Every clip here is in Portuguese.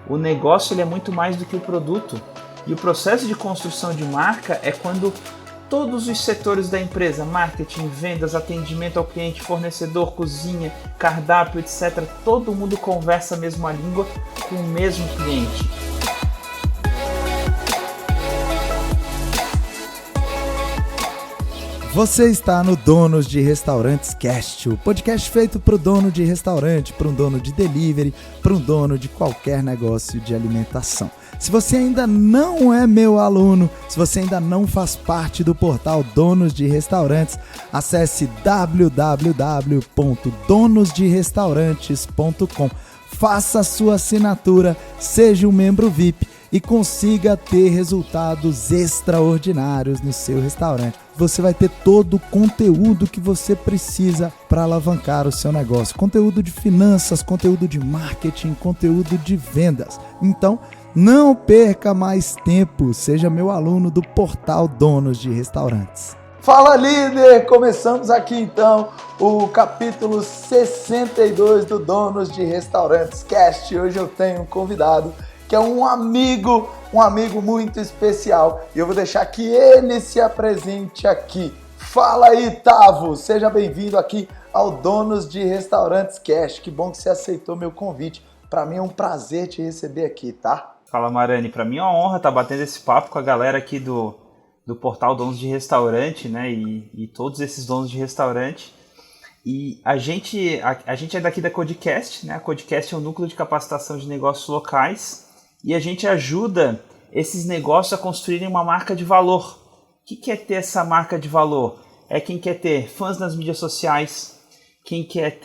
O negócio ele é muito mais do que o produto. E o processo de construção de marca é quando todos os setores da empresa, marketing, vendas, atendimento ao cliente, fornecedor, cozinha, cardápio, etc., todo mundo conversa a mesma língua com o mesmo cliente. Você está no Donos de Restaurantes Cast, o podcast feito para o dono de restaurante, para um dono de delivery, para um dono de qualquer negócio de alimentação. Se você ainda não é meu aluno, se você ainda não faz parte do portal Donos de Restaurantes, acesse www.donosderestaurantes.com. Faça a sua assinatura, seja um membro VIP e consiga ter resultados extraordinários no seu restaurante. Você vai ter todo o conteúdo que você precisa para alavancar o seu negócio. Conteúdo de finanças, conteúdo de marketing, conteúdo de vendas. Então, não perca mais tempo. Seja meu aluno do portal Donos de Restaurantes. Fala, líder! Começamos aqui então o capítulo 62 do Donos de Restaurantes Cast. Hoje eu tenho um convidado que é um amigo muito especial. E eu vou deixar que ele se apresente aqui. Fala aí, Tavo! Seja bem-vindo aqui ao Donos de Restaurantes Cast. Que bom que você aceitou meu convite. Para mim é um prazer te receber aqui, tá? Fala, Marani. Para mim é uma honra estar batendo esse papo com a galera aqui do portal Donos de Restaurante, né? E todos esses donos de restaurante. E a gente é daqui da Codecast, né? A Codecast é um núcleo de capacitação de negócios locais. E a gente ajuda esses negócios a construírem uma marca de valor. O que é ter essa marca de valor? É quem quer ter fãs nas mídias sociais, quem quer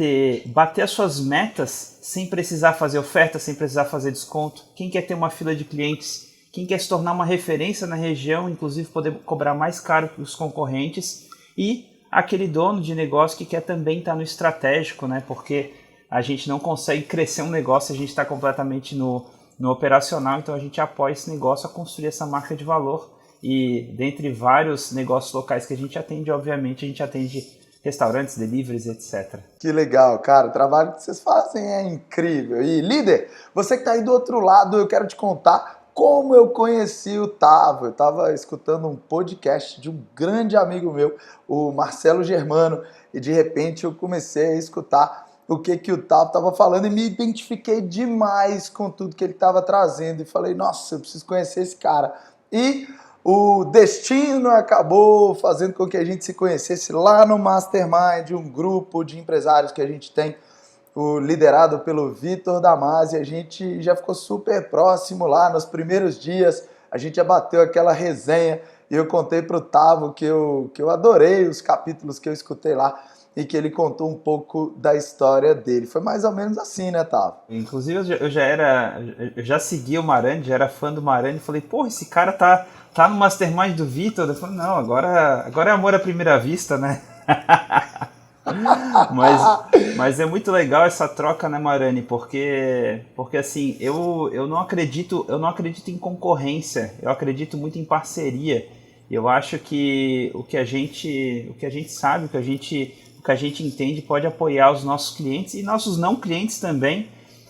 bater as suas metas sem precisar fazer oferta, sem precisar fazer desconto, quem quer ter uma fila de clientes, quem quer se tornar uma referência na região, inclusive poder cobrar mais caro que os concorrentes, e aquele dono de negócio que quer também estar no estratégico, né? Porque a gente não consegue crescer um negócio, a gente está completamente no operacional, então a gente apoia esse negócio a construir essa marca de valor. E dentre vários negócios locais que a gente atende, obviamente a gente atende restaurantes, deliveries, etc. Que legal, cara, o trabalho que vocês fazem é incrível. E líder, você que está aí do outro lado, eu quero te contar como eu conheci o Tavo. Eu estava escutando um podcast de um grande amigo meu, o Marcelo Germano, e de repente eu comecei a escutar o que o Tavo estava falando e me identifiquei demais com tudo que ele estava trazendo e falei, nossa, eu preciso conhecer esse cara. E o destino acabou fazendo com que a gente se conhecesse lá no Mastermind, um grupo de empresários que a gente tem, liderado pelo Vitor Damasio. A gente já ficou super próximo lá nos primeiros dias, a gente já bateu aquela resenha e eu contei para o Tavo que eu adorei os capítulos que eu escutei lá e que ele contou um pouco da história dele. Foi mais ou menos assim, né, Tavo? Inclusive, eu já seguia o Marani, já era fã do Marani, falei, pô, esse cara tá no Mastermind do Vitor. Eu falei, não, agora é amor à primeira vista, né? mas é muito legal essa troca, né, Marani? Porque assim, eu não acredito em concorrência, eu acredito muito em parceria. Eu acho que o que a gente sabe, o que a gente entende pode apoiar os nossos clientes e nossos não clientes também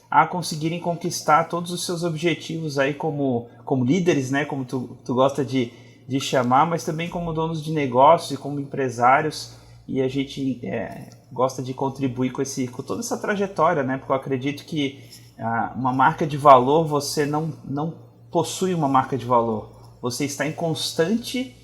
a conseguirem conquistar todos os seus objetivos aí como líderes, né, como tu gosta de chamar, mas também como donos de negócios e como empresários. E a gente gosta de contribuir com toda essa trajetória, né, porque eu acredito que uma marca de valor, você não possui uma marca de valor, você está em constante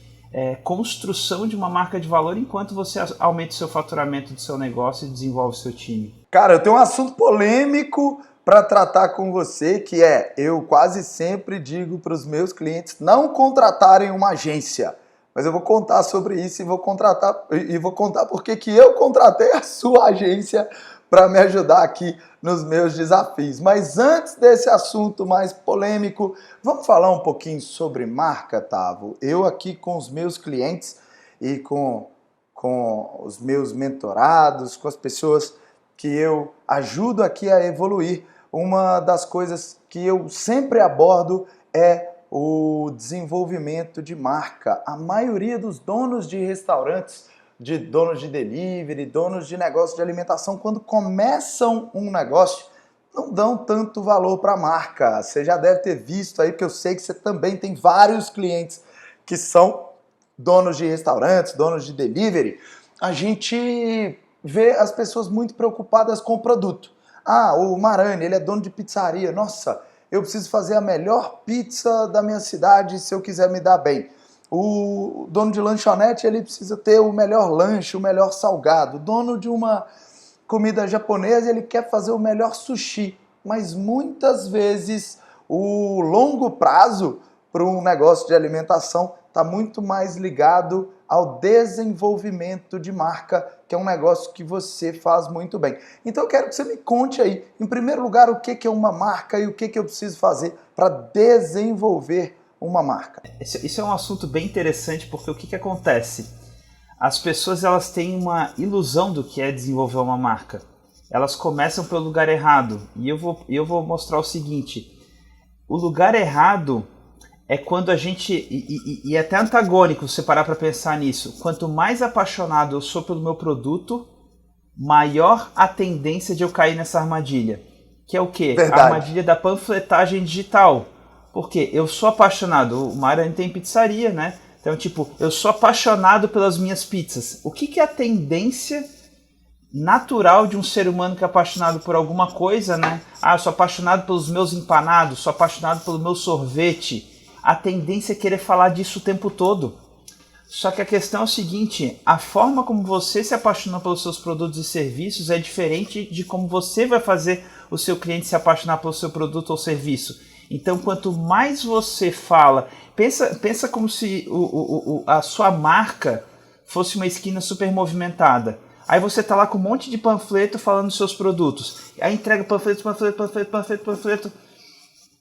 construção de uma marca de valor enquanto você aumenta o seu faturamento do seu negócio e desenvolve o seu time. Cara, eu tenho um assunto polêmico para tratar com você, que eu quase sempre digo para os meus clientes não contratarem uma agência. Mas eu vou contar sobre isso e vou contar porque que eu contratei a sua agência para me ajudar aqui nos meus desafios. Mas antes desse assunto mais polêmico, vamos falar um pouquinho sobre marca, Tavo? Eu aqui com os meus clientes e com os meus mentorados, com as pessoas que eu ajudo aqui a evoluir, uma das coisas que eu sempre abordo é o desenvolvimento de marca. A maioria dos donos de restaurantes, donos de delivery, donos de negócio de alimentação, quando começam um negócio, não dão tanto valor para a marca. Você já deve ter visto aí, porque eu sei que você também tem vários clientes que são donos de restaurantes, donos de delivery. A gente vê as pessoas muito preocupadas com o produto. Ah, o Marani, ele é dono de pizzaria. Nossa, eu preciso fazer a melhor pizza da minha cidade se eu quiser me dar bem. O dono de lanchonete, ele precisa ter o melhor lanche, o melhor salgado. O dono de uma comida japonesa, ele quer fazer o melhor sushi. Mas muitas vezes o longo prazo para um negócio de alimentação está muito mais ligado ao desenvolvimento de marca, que é um negócio que você faz muito bem. Então eu quero que você me conte aí, em primeiro lugar, o que é uma marca e o que eu preciso fazer para desenvolver uma marca. Isso é um assunto bem interessante, porque o que acontece? As pessoas elas têm uma ilusão do que é desenvolver uma marca. Elas começam pelo lugar errado. E eu vou mostrar o seguinte. O lugar errado é quando a gente... E é até antagônico você parar para pensar nisso. Quanto mais apaixonado eu sou pelo meu produto, maior a tendência de eu cair nessa armadilha. Que é o quê? Verdade. A armadilha da panfletagem digital. Porque eu sou apaixonado. O Marani tem pizzaria, né? Então, tipo, eu sou apaixonado pelas minhas pizzas. O que é a tendência natural de um ser humano que é apaixonado por alguma coisa, né? Ah, eu sou apaixonado pelos meus empanados, sou apaixonado pelo meu sorvete. A tendência é querer falar disso o tempo todo. Só que a questão é o seguinte, a forma como você se apaixona pelos seus produtos e serviços é diferente de como você vai fazer o seu cliente se apaixonar pelo seu produto ou serviço. Então, quanto mais você fala, pensa como se a sua marca fosse uma esquina super movimentada. Aí você tá lá com um monte de panfleto falando dos seus produtos. Aí entrega panfleto.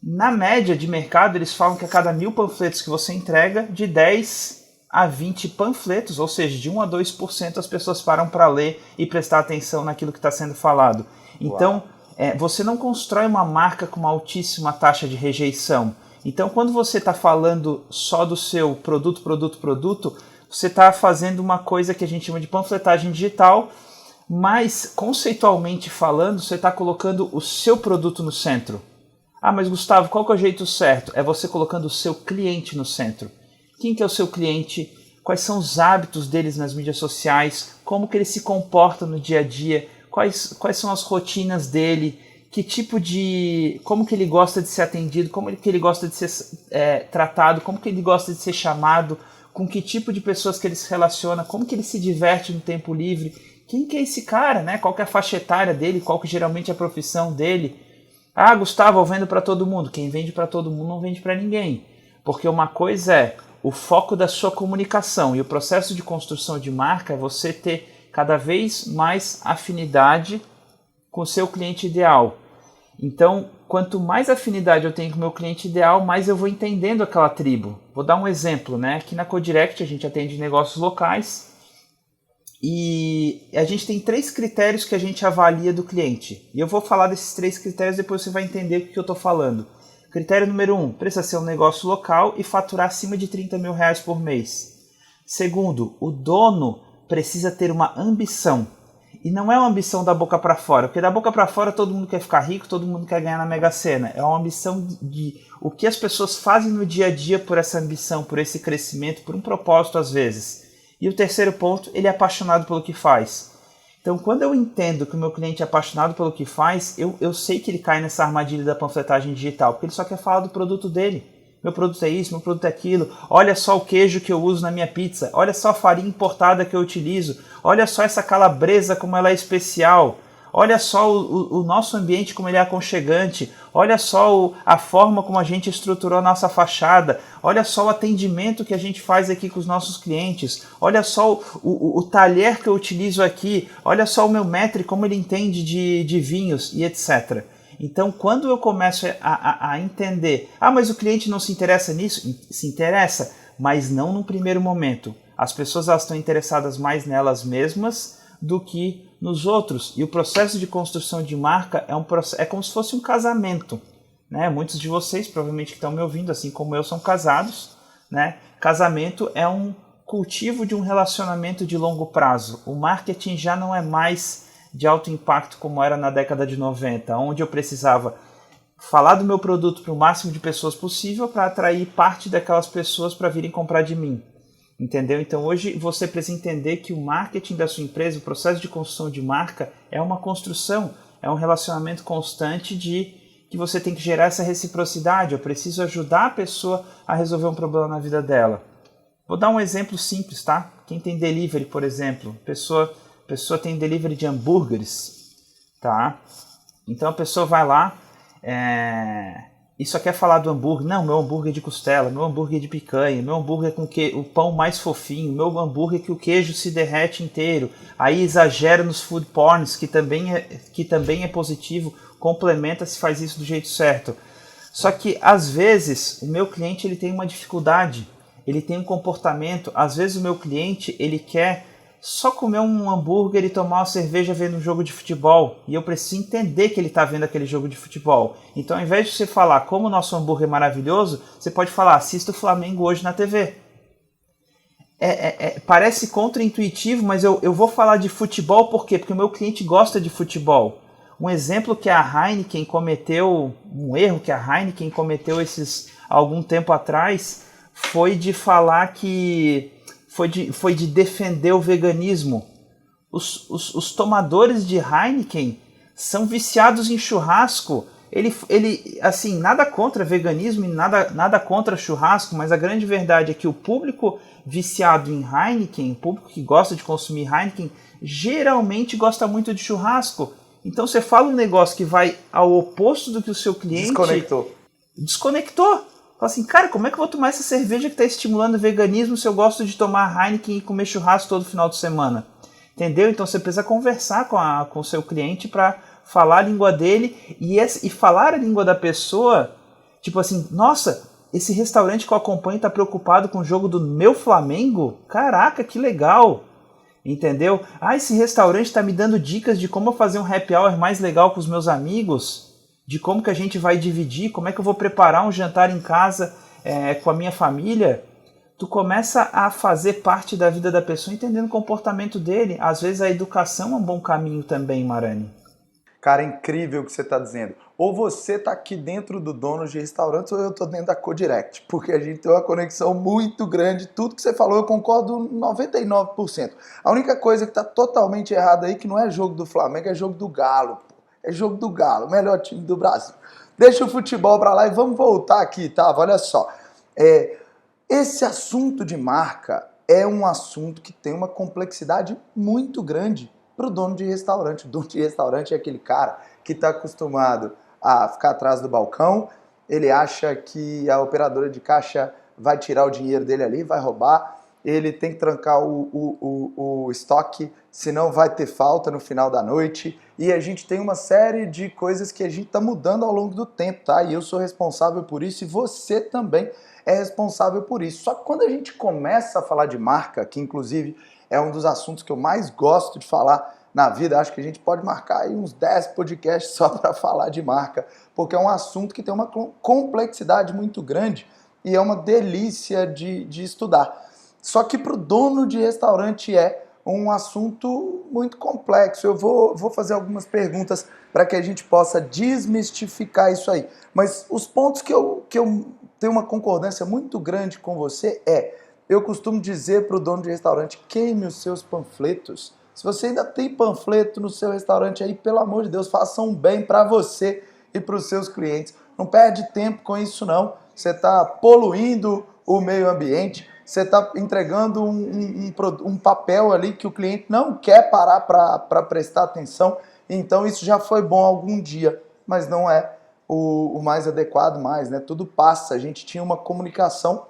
Na média de mercado, eles falam que a cada 1.000 panfletos que você entrega, de 10 a 20 panfletos, ou seja, de 1 a 2% as pessoas param para ler e prestar atenção naquilo que está sendo falado. Então, você não constrói uma marca com uma altíssima taxa de rejeição. Então, quando você está falando só do seu produto, você está fazendo uma coisa que a gente chama de panfletagem digital, mas conceitualmente falando, você está colocando o seu produto no centro. Ah, mas Gustavo, qual que é o jeito certo? É você colocando o seu cliente no centro. Quem que é o seu cliente? Quais são os hábitos deles nas mídias sociais? Como que ele se comporta no dia a dia? Quais são as rotinas dele? Que tipo de... Como que ele gosta de ser atendido? Como que ele gosta de ser tratado? Como que ele gosta de ser chamado? Com que tipo de pessoas que ele se relaciona? Como que ele se diverte no tempo livre? Quem que é esse cara, né? Qual que é a faixa etária dele? Qual que geralmente é a profissão dele? Ah, Gustavo, eu vendo para todo mundo. Quem vende para todo mundo não vende para ninguém. Porque uma coisa é o foco da sua comunicação e o processo de construção de marca é você ter cada vez mais afinidade com o seu cliente ideal. Então, quanto mais afinidade eu tenho com o meu cliente ideal, mais eu vou entendendo aquela tribo. Vou dar um exemplo, né? Aqui na Codirect a gente atende negócios locais e a gente tem 3 critérios que a gente avalia do cliente. E eu vou falar desses 3 critérios, depois você vai entender o que eu estou falando. Critério número 1, precisa ser um negócio local e faturar acima de 30 mil reais por mês. Segundo, o dono precisa ter uma ambição. E não é uma ambição da boca para fora, porque da boca para fora todo mundo quer ficar rico, todo mundo quer ganhar na Mega Sena. É uma ambição de o que as pessoas fazem no dia a dia por essa ambição, por esse crescimento, por um propósito às vezes. E o terceiro ponto, ele é apaixonado pelo que faz. Então, quando eu entendo que o meu cliente é apaixonado pelo que faz, eu sei que ele cai nessa armadilha da panfletagem digital, porque ele só quer falar do produto dele. Meu produto é isso, meu produto é aquilo. Olha só o queijo que eu uso na minha pizza. Olha só a farinha importada que eu utilizo. Olha só essa calabresa como ela é especial. Olha só o nosso ambiente como ele é aconchegante. Olha só a forma como a gente estruturou a nossa fachada. Olha só o atendimento que a gente faz aqui com os nossos clientes. Olha só o talher que eu utilizo aqui. Olha só o meu maître, como ele entende de vinhos e etc. Então, quando eu começo a entender, mas o cliente não se interessa nisso? Se interessa, mas não no primeiro momento. As pessoas elas estão interessadas mais nelas mesmas do que nos outros. E o processo de construção de marca é como se fosse um casamento. Né? Muitos de vocês, provavelmente que estão me ouvindo, assim como eu, são casados. Né? Casamento é um cultivo de um relacionamento de longo prazo. O marketing já não é mais de alto impacto como era na década de 90, onde eu precisava falar do meu produto para o máximo de pessoas possível para atrair parte daquelas pessoas para virem comprar de mim. Entendeu? Então hoje você precisa entender que o marketing da sua empresa, o processo de construção de marca é uma construção, é um relacionamento constante de que você tem que gerar essa reciprocidade. Eu preciso ajudar a pessoa a resolver um problema na vida dela. Vou dar um exemplo simples, tá? Quem tem delivery, por exemplo, pessoa tem delivery de hambúrgueres, tá? Então a pessoa vai lá, e só quer falar do hambúrguer. Não, meu hambúrguer é de costela, meu hambúrguer é de picanha, meu hambúrguer é com o pão mais fofinho, meu hambúrguer é que o queijo se derrete inteiro. Aí exagera nos food porns, que também é positivo, complementa se faz isso do jeito certo. Só que às vezes o meu cliente ele tem uma dificuldade, ele tem um comportamento, às vezes o meu cliente ele quer só comer um hambúrguer e tomar uma cerveja vendo um jogo de futebol. E eu preciso entender que ele está vendo aquele jogo de futebol. Então, ao invés de você falar como o nosso hambúrguer é maravilhoso, você pode falar, assista o Flamengo hoje na TV. Parece contraintuitivo, mas eu vou falar de futebol por quê? Porque o meu cliente gosta de futebol. Um exemplo que a Heineken cometeu, um erro que a Heineken cometeu algum tempo atrás, foi de falar que foi de defender o veganismo. Os tomadores de Heineken são viciados em churrasco. Ele assim, nada contra veganismo e nada contra churrasco, mas a grande verdade é que o público viciado em Heineken, o público que gosta de consumir Heineken, geralmente gosta muito de churrasco. Então você fala um negócio que vai ao oposto do que o seu cliente... Desconectou. Fala assim, cara, como é que eu vou tomar essa cerveja que está estimulando o veganismo se eu gosto de tomar Heineken e comer churrasco todo final de semana? Entendeu? Então você precisa conversar com o seu cliente para falar a língua dele e falar a língua da pessoa, tipo assim, nossa, esse restaurante que eu acompanho está preocupado com o jogo do meu Flamengo? Caraca, que legal! Entendeu? Ah, esse restaurante está me dando dicas de como eu fazer um happy hour mais legal com os meus amigos, de como que a gente vai dividir, como é que eu vou preparar um jantar em casa com a minha família. Tu começa a fazer parte da vida da pessoa, entendendo o comportamento dele. Às vezes a educação é um bom caminho também, Marani. Cara, é incrível o que você está dizendo. Ou você está aqui dentro do dono de restaurantes ou eu estou dentro da Codirect, porque a gente tem uma conexão muito grande. Tudo que você falou eu concordo 99%. A única coisa que está totalmente errada aí, que não é jogo do Flamengo, é jogo do Galo. É jogo do Galo, melhor time do Brasil. Deixa o futebol para lá e vamos voltar aqui, tá? Olha só. Esse assunto de marca é um assunto que tem uma complexidade muito grande para o dono de restaurante. O dono de restaurante é aquele cara que está acostumado a ficar atrás do balcão, ele acha que a operadora de caixa vai tirar o dinheiro dele ali, vai roubar, ele tem que trancar o estoque, senão vai ter falta no final da noite, e a gente tem uma série de coisas que a gente está mudando ao longo do tempo, tá? E eu sou responsável por isso, e você também é responsável por isso. Só que quando a gente começa a falar de marca, que inclusive é um dos assuntos que eu mais gosto de falar na vida, acho que a gente pode marcar aí uns 10 podcasts só para falar de marca, porque é um assunto que tem uma complexidade muito grande e é uma delícia de estudar. Só que para o dono de restaurante é um assunto muito complexo. Eu vou fazer algumas perguntas para que a gente possa desmistificar isso aí. Mas os pontos que eu tenho uma concordância muito grande com você eu costumo dizer para o dono de restaurante, queime os seus panfletos. Se você ainda tem panfleto no seu restaurante aí, pelo amor de Deus, faça um bem para você e para os seus clientes. Não perde tempo com isso não. Você está poluindo o meio ambiente, você está entregando um papel ali que o cliente não quer parar para prestar atenção. Então isso já foi bom algum dia, mas não é o mais adequado mais, né? Tudo passa. A gente tinha uma comunicação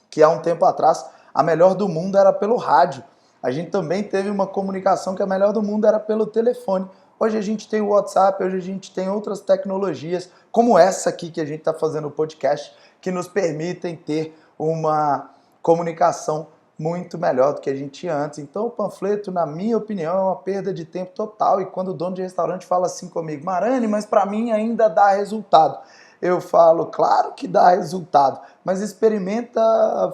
que há um tempo atrás a melhor do mundo era pelo rádio. A gente também teve uma comunicação que a melhor do mundo era pelo telefone. Hoje a gente tem o WhatsApp, hoje a gente tem outras tecnologias, como essa aqui que a gente está fazendo o podcast, que nos permitem ter uma comunicação muito melhor do que a gente tinha antes. Então o panfleto, na minha opinião, é uma perda de tempo total. E quando o dono de restaurante fala assim comigo, Marani, mas para mim ainda dá resultado. eu falo, claro que dá resultado, mas experimenta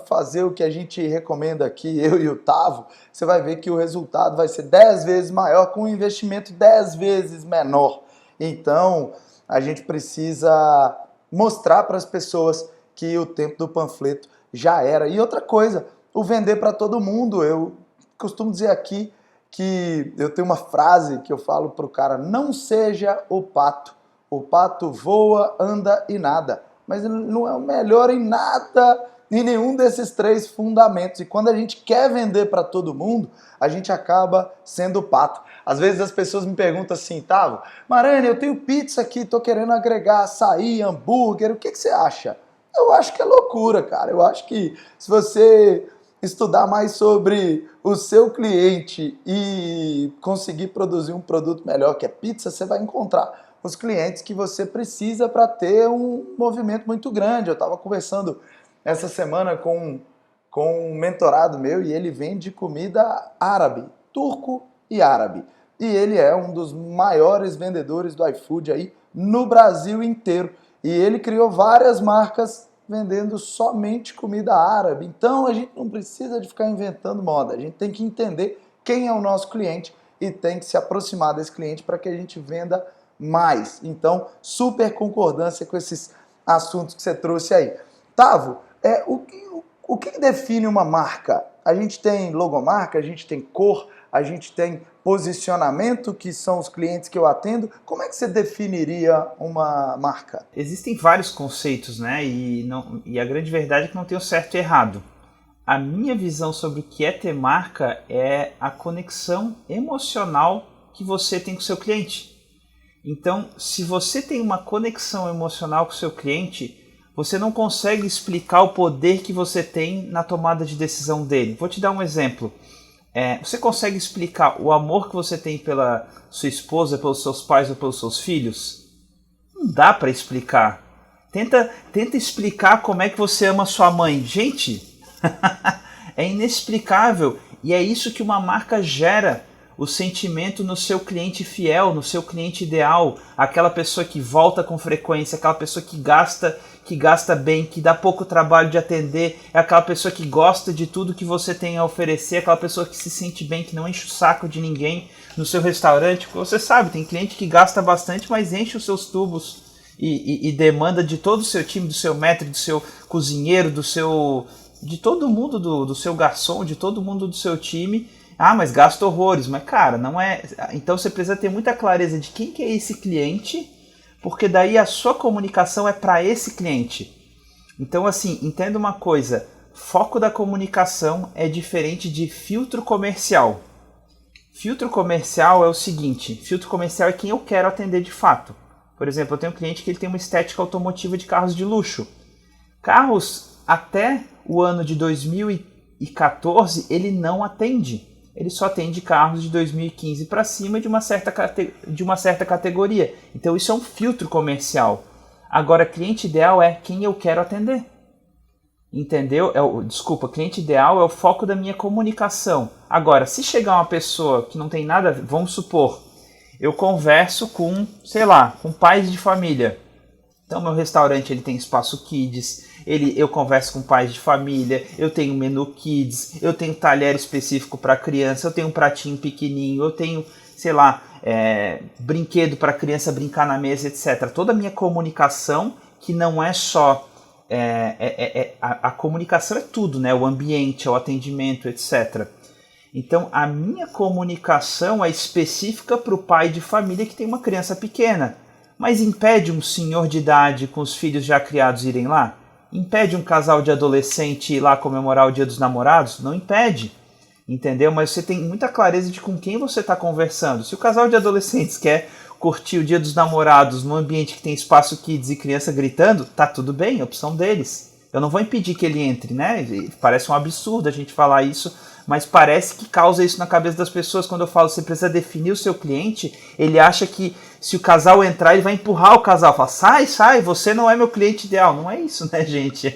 fazer o que a gente recomenda aqui, eu e o Tavo, você vai ver que o resultado vai ser 10 vezes maior com um investimento 10 vezes menor. Então, a gente precisa mostrar para as pessoas que o tempo do panfleto já era. E outra coisa, o vender para todo mundo. Eu costumo dizer aqui que eu tenho uma frase que eu falo pro cara: não seja o pato. O pato voa, anda e nada. Mas ele não é o melhor em nada, em nenhum desses três fundamentos. E quando a gente quer vender para todo mundo, a gente acaba sendo o pato. Às vezes as pessoas me perguntam assim: Tavo, Marani, eu tenho pizza aqui, tô querendo agregar açaí, hambúrguer, o que você acha? Eu acho que é loucura, cara. Eu acho que se você estudar mais sobre o seu cliente e conseguir produzir um produto melhor que a pizza, você vai encontrar os clientes que você precisa para ter um movimento muito grande. Eu estava conversando essa semana com um mentorado meu e ele vende comida árabe, turco e árabe. E ele é um dos maiores vendedores do iFood aí no Brasil inteiro. E ele criou várias marcas vendendo somente comida árabe. Então a gente não precisa de ficar inventando moda. A gente tem que entender quem é o nosso cliente e tem que se aproximar desse cliente para que a gente venda mais. Então, super concordância com esses assuntos que você trouxe aí. Tavo, o que define uma marca? A gente tem logomarca, a gente tem cor, a gente tem posicionamento, que são os clientes que eu atendo. Como é que você definiria uma marca? Existem vários conceitos, né? E a grande verdade é que não tem o certo e errado. A minha visão sobre o que é ter marca é a conexão emocional que você tem com o seu cliente. Então, se você tem uma conexão emocional com o seu cliente, você não consegue explicar o poder que você tem na tomada de decisão dele. Vou te dar um exemplo. Você consegue explicar o amor que você tem pela sua esposa, pelos seus pais ou pelos seus filhos? Não dá para explicar. Tenta explicar como é que você ama sua mãe. Gente, é inexplicável. E é isso que uma marca gera. O sentimento no seu cliente fiel, no seu cliente ideal, aquela pessoa que volta com frequência, aquela pessoa que gasta bem, que dá pouco trabalho de atender, é aquela pessoa que gosta de tudo que você tem a oferecer, aquela pessoa que se sente bem, que não enche o saco de ninguém no seu restaurante. Você sabe, tem cliente que gasta bastante, mas enche os seus tubos e demanda de todo o seu time, do seu maître, do seu cozinheiro, de todo mundo, do seu garçom, de todo mundo do seu time. Ah, mas gasta horrores. Mas, cara, não é... Então você precisa ter muita clareza de quem que é esse cliente, porque daí a sua comunicação é para esse cliente. Então, assim, entenda uma coisa. Foco da comunicação é diferente de filtro comercial. Filtro comercial é o seguinte. Filtro comercial é quem eu quero atender de fato. Por exemplo, eu tenho um cliente que ele tem uma estética automotiva de carros de luxo. Carros até o ano de 2014 ele não atende. Ele só atende carros de 2015 para cima de uma certa categoria. Então isso é um filtro comercial. Agora, cliente ideal é quem eu quero atender. Entendeu? Cliente ideal é o foco da minha comunicação. Agora, se chegar uma pessoa que não tem nada, vamos supor, eu converso com, com pais de família. Então, meu restaurante ele tem espaço kids, eu converso com pais de família, eu tenho menu kids, eu tenho talher específico para criança, eu tenho um pratinho pequenininho, eu tenho, brinquedo para criança brincar na mesa, etc. Toda a minha comunicação, que não é só... a comunicação é tudo, né? O ambiente, o atendimento, etc. Então, a minha comunicação é específica para o pai de família que tem uma criança pequena. Mas impede um senhor de idade com os filhos já criados irem lá? Impede um casal de adolescente ir lá comemorar o Dia dos Namorados? Não impede, entendeu? Mas você tem muita clareza de com quem você está conversando. Se o casal de adolescentes quer curtir o Dia dos Namorados num ambiente que tem espaço kids e criança gritando, tá tudo bem, é opção deles. Eu não vou impedir que ele entre, né? Parece um absurdo a gente falar isso, mas parece que causa isso na cabeça das pessoas. Quando eu falo você precisa definir o seu cliente, ele acha que se o casal entrar, ele vai empurrar o casal. Fala, sai, você não é meu cliente ideal. Não é isso, né, gente?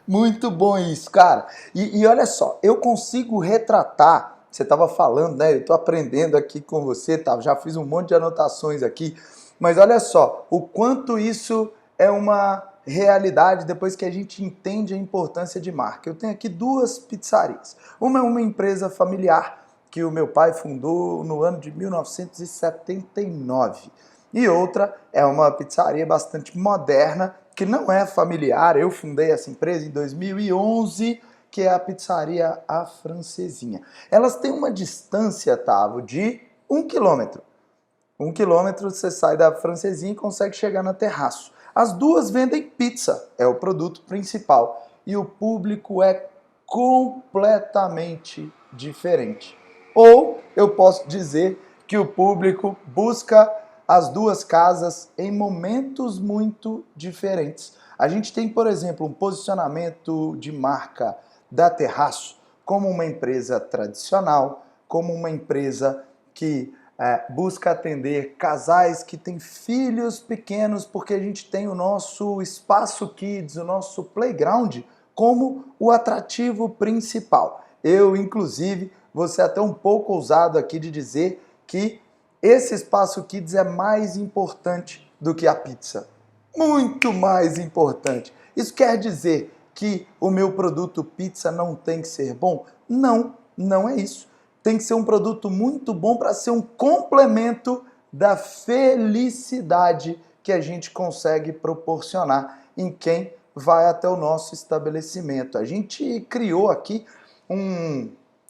Muito bom isso, cara. E olha só, eu consigo retratar, você estava falando, né? Eu estou aprendendo aqui com você, tá? Já fiz um monte de anotações aqui, Mas olha só, o quanto isso é uma realidade depois que a gente entende a importância de marca. Eu tenho aqui 2 pizzarias. Uma é uma empresa familiar que o meu pai fundou no ano de 1979. E outra é uma pizzaria bastante moderna, que não é familiar. Eu fundei essa empresa em 2011, que é a Pizzaria A Francesinha. Elas têm uma distância, Tavo, de 1 quilômetro. 1 quilômetro você sai da Francesinha e consegue chegar na Terraço. As duas vendem pizza, é o produto principal. E o público é completamente diferente. Ou eu posso dizer que o público busca as duas casas em momentos muito diferentes. A gente tem, por exemplo, um posicionamento de marca da Terraço como uma empresa tradicional, como uma empresa que busca atender casais que têm filhos pequenos, porque a gente tem o nosso espaço kids, o nosso playground, como o atrativo principal. Eu, inclusive, vou ser até um pouco ousado aqui de dizer que esse espaço kids é mais importante do que a pizza. Muito mais importante. Isso quer dizer que o meu produto pizza não tem que ser bom? Não, não é isso. Tem que ser um produto muito bom para ser um complemento da felicidade que a gente consegue proporcionar em quem vai até o nosso estabelecimento. A gente criou aqui um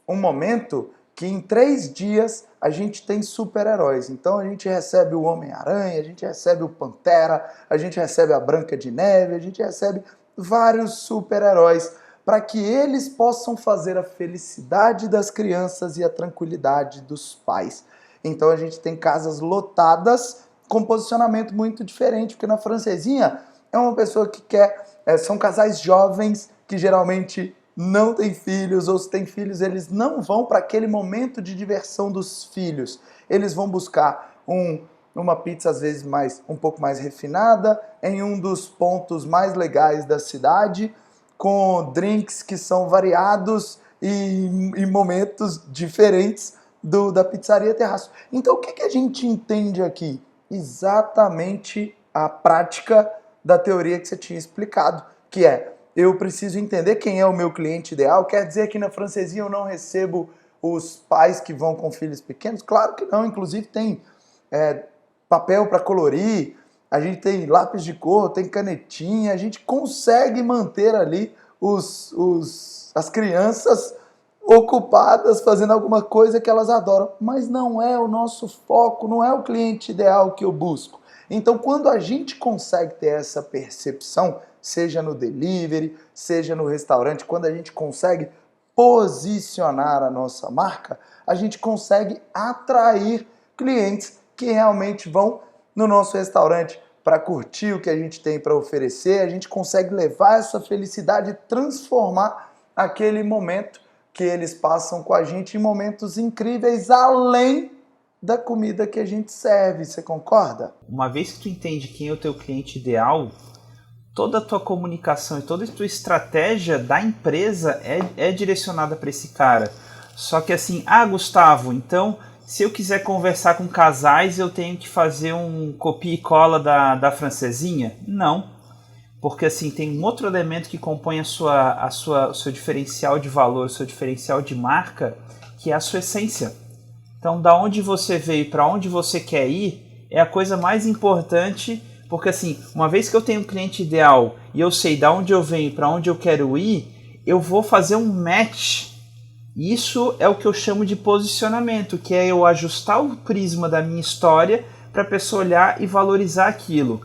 momento que em 3 dias a gente tem super-heróis. Então a gente recebe o Homem-Aranha, a gente recebe o Pantera, a gente recebe a Branca de Neve, a gente recebe vários super-heróis para que eles possam fazer a felicidade das crianças e a tranquilidade dos pais. Então a gente tem casas lotadas com posicionamento muito diferente, porque na Francesinha é uma pessoa que quer, são casais jovens que geralmente não têm filhos, ou se têm filhos, eles não vão para aquele momento de diversão dos filhos. Eles vão buscar uma pizza às vezes um pouco mais refinada, em um dos pontos mais legais da cidade, com drinks que são variados e em momentos diferentes da Pizzaria Terraço. Então o que a gente entende aqui? Exatamente a prática da teoria que você tinha explicado, que é: eu preciso entender quem é o meu cliente ideal. Quer dizer que na Francesinha eu não recebo os pais que vão com filhos pequenos? Claro que não, inclusive tem papel para colorir, a gente tem lápis de cor, tem canetinha, a gente consegue manter ali as crianças ocupadas fazendo alguma coisa que elas adoram, mas não é o nosso foco, não é o cliente ideal que eu busco. Então, quando a gente consegue ter essa percepção, seja no delivery, seja no restaurante, quando a gente consegue posicionar a nossa marca, a gente consegue atrair clientes que realmente vão no nosso restaurante para curtir o que a gente tem para oferecer. A gente consegue levar essa felicidade e transformar aquele momento que eles passam com a gente em momentos incríveis, além da comida que a gente serve. Você concorda? Uma vez que tu entende quem é o teu cliente ideal, toda a tua comunicação e toda a tua estratégia da empresa é direcionada para esse cara. Só que assim, Gustavo, então se eu quiser conversar com casais, eu tenho que fazer um copia e cola da Francesinha? Não. Porque assim, tem um outro elemento que compõe o seu diferencial de valor, o seu diferencial de marca, que é a sua essência. Então, da onde você veio, para onde você quer ir, é a coisa mais importante, porque assim, uma vez que eu tenho um cliente ideal e eu sei da onde eu venho, para onde eu quero ir, eu vou fazer um match. Isso é o que eu chamo de posicionamento, que é eu ajustar o prisma da minha história para a pessoa olhar e valorizar aquilo.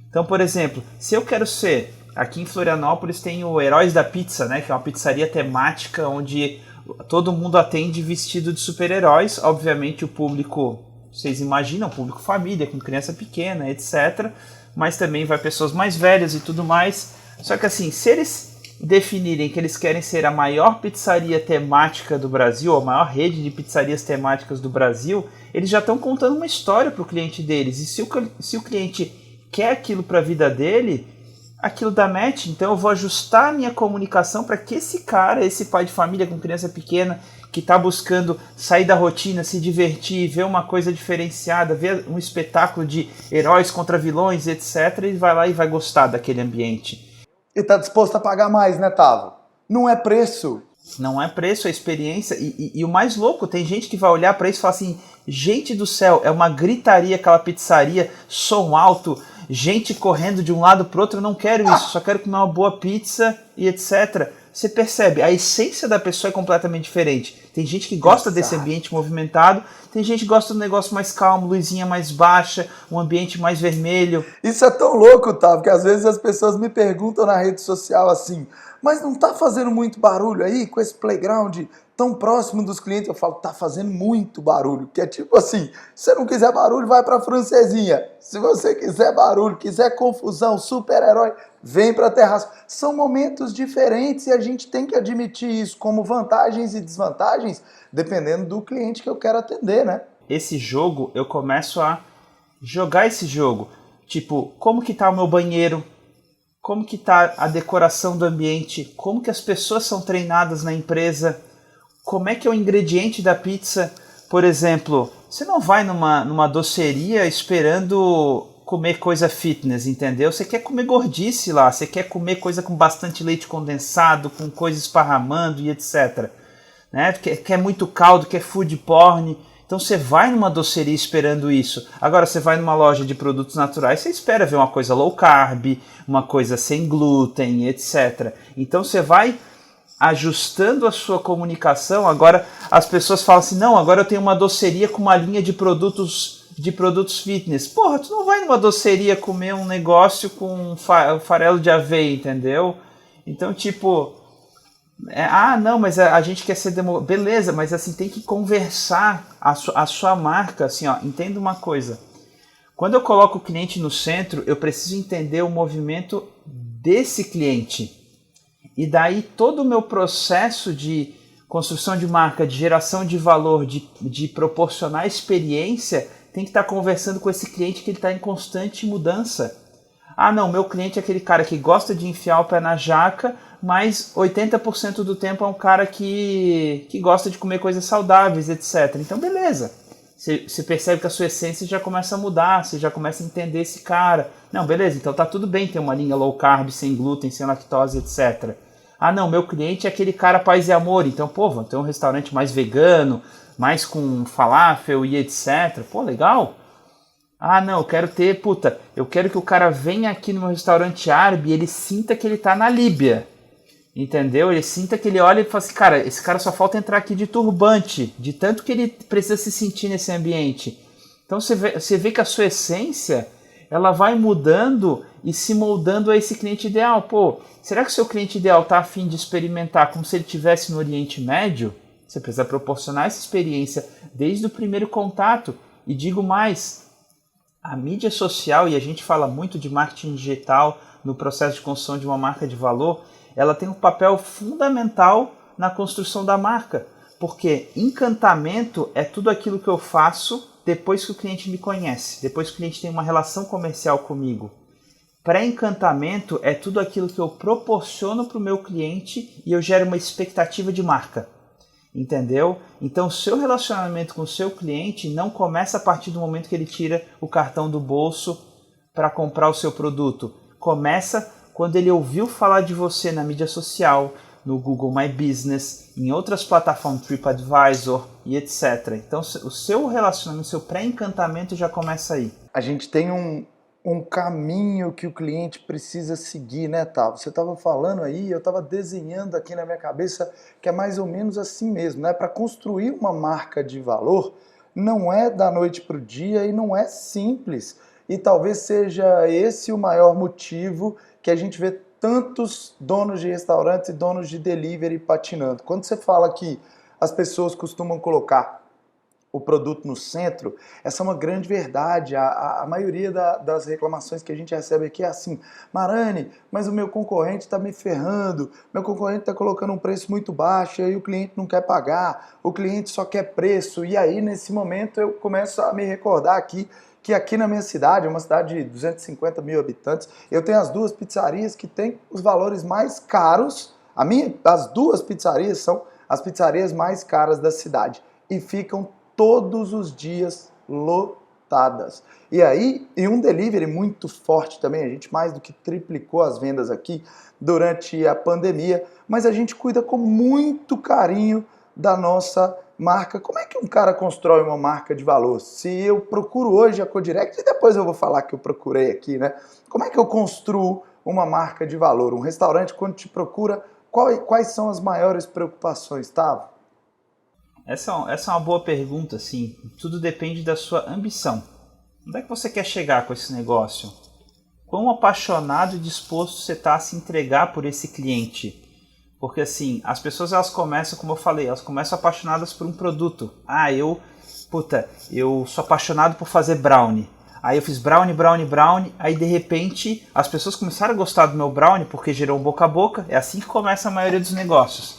Então, por exemplo, se eu quero ser... Aqui em Florianópolis tem o Heróis da Pizza, né, que é uma pizzaria temática onde todo mundo atende vestido de super-heróis. Obviamente o público, vocês imaginam, público família, com criança pequena, etc. Mas também vai pessoas mais velhas e tudo mais. Só que assim, se eles definirem que eles querem ser a maior pizzaria temática do Brasil, a maior rede de pizzarias temáticas do Brasil, eles já estão contando uma história para o cliente deles. E se o cliente quer aquilo para a vida dele, aquilo dá match. Então eu vou ajustar a minha comunicação para que esse cara, esse pai de família com criança pequena, que está buscando sair da rotina, se divertir, ver uma coisa diferenciada, ver um espetáculo de heróis contra vilões, etc., ele vai lá e vai gostar daquele ambiente. E tá disposto a pagar mais, né, Tavo? Não é preço. Não é preço, é experiência. E o mais louco, tem gente que vai olhar para isso e falar assim, gente do céu, é uma gritaria aquela pizzaria, som alto, gente correndo de um lado pro outro, eu não quero isso, só quero comer uma boa pizza e etc. Você percebe, a essência da pessoa é completamente diferente. Tem gente que gosta desse ambiente movimentado, tem gente que gosta do negócio mais calmo, luzinha mais baixa, um ambiente mais vermelho. Isso é tão louco, tá? Porque às vezes as pessoas me perguntam na rede social assim, mas não tá fazendo muito barulho aí com esse playground tão próximo dos clientes? Eu falo, tá fazendo muito barulho, que é tipo assim, se você não quiser barulho, vai pra Francesinha. Se você quiser barulho, quiser confusão, super-herói, vem pra Terraço. São momentos diferentes e a gente tem que admitir isso como vantagens e desvantagens, dependendo do cliente que eu quero atender, né? Esse jogo, eu começo a jogar esse jogo. Tipo, como que tá o meu banheiro? Como que tá a decoração do ambiente? Como que as pessoas são treinadas na empresa? Como é que é o ingrediente da pizza? Por exemplo, você não vai numa doceria esperando comer coisa fitness, entendeu? Você quer comer gordice lá, você quer comer coisa com bastante leite condensado, com coisa esparramando e etc. Né? Quer muito caldo, quer food porn. Então você vai numa doceria esperando isso. Agora você vai numa loja de produtos naturais, você espera ver uma coisa low carb, uma coisa sem glúten, etc. Então você vai ajustando a sua comunicação. Agora as pessoas falam assim, não, agora eu tenho uma doceria com uma linha de produtos fitness. Porra, tu não vai numa doceria comer um negócio com farelo de aveia, entendeu? Então, tipo... não, mas a gente quer ser beleza, mas assim, tem que conversar a sua marca, assim, ó, entenda uma coisa. Quando eu coloco o cliente no centro, eu preciso entender o movimento desse cliente. E daí todo o meu processo de construção de marca, de geração de valor, de proporcionar experiência, tem que estar conversando com esse cliente que ele está em constante mudança. Ah, não, meu cliente é aquele cara que gosta de enfiar o pé na jaca, mas 80% do tempo é um cara que gosta de comer coisas saudáveis, etc. Então, beleza. Você percebe que a sua essência já começa a mudar, você já começa a entender esse cara. Não, beleza, então tá tudo bem ter uma linha low carb, sem glúten, sem lactose, etc. Ah, não, meu cliente é aquele cara paz e amor, então, pô, vou ter um restaurante mais vegano, mais com falafel e etc. Pô, legal. Ah, não, eu quero que o cara venha aqui no meu restaurante árabe e ele sinta que ele tá na Líbia. Entendeu? Ele sinta que ele olha e fala assim, cara, esse cara só falta entrar aqui de turbante, de tanto que ele precisa se sentir nesse ambiente. Então você vê que a sua essência, ela vai mudando e se moldando a esse cliente ideal. Pô, será que o seu cliente ideal tá a fim de experimentar como se ele estivesse no Oriente Médio? Você precisa proporcionar essa experiência desde o primeiro contato. E digo mais, a mídia social, e a gente fala muito de marketing digital no processo de construção de uma marca de valor, ela tem um papel fundamental na construção da marca, porque encantamento é tudo aquilo que eu faço depois que o cliente me conhece, depois que o cliente tem uma relação comercial comigo. Pré-encantamento é tudo aquilo que eu proporciono para o meu cliente e eu gero uma expectativa de marca. Entendeu? Então o seu relacionamento com o seu cliente não começa a partir do momento que ele tira o cartão do bolso para comprar o seu produto. Começa quando ele ouviu falar de você na mídia social, no Google My Business, em outras plataformas, TripAdvisor e etc. Então o seu relacionamento, o seu pré-encantamento já começa aí. A gente tem um caminho que o cliente precisa seguir, né, Tavo? Você estava falando aí, eu estava desenhando aqui na minha cabeça que é mais ou menos assim mesmo, né? Para construir uma marca de valor, não é da noite para o dia e não é simples. E talvez seja esse o maior motivo que a gente vê tantos donos de restaurantes e donos de delivery patinando. Quando você fala que as pessoas costumam colocar o produto no centro, essa é uma grande verdade. A maioria das reclamações que a gente recebe aqui é assim: Marani, mas o meu concorrente está me ferrando, meu concorrente está colocando um preço muito baixo e aí o cliente não quer pagar, o cliente só quer preço. E aí, nesse momento, eu começo a me recordar aqui que aqui na minha cidade, uma cidade de 250 mil habitantes, eu tenho as duas pizzarias que têm os valores mais caros. As duas pizzarias são as pizzarias mais caras da cidade e ficam todos os dias lotadas. E aí, e um delivery muito forte também, a gente mais do que triplicou as vendas aqui durante a pandemia, mas a gente cuida com muito carinho da nossa marca. Como é que um cara constrói uma marca de valor? Se eu procuro hoje a Codirect, e depois eu vou falar que eu procurei aqui, né? Como é que eu construo uma marca de valor? Um restaurante, quando te procura, quais são as maiores preocupações, Tavo? Essa é uma boa pergunta, sim. Tudo depende da sua ambição. Onde é que você quer chegar com esse negócio? Quão apaixonado e disposto você está a se entregar por esse cliente? Porque assim, as pessoas elas começam, como eu falei, elas começam apaixonadas por um produto. Eu sou apaixonado por fazer brownie. Aí eu fiz brownie, aí de repente as pessoas começaram a gostar do meu brownie porque gerou um boca a boca. É assim que começa a maioria dos negócios.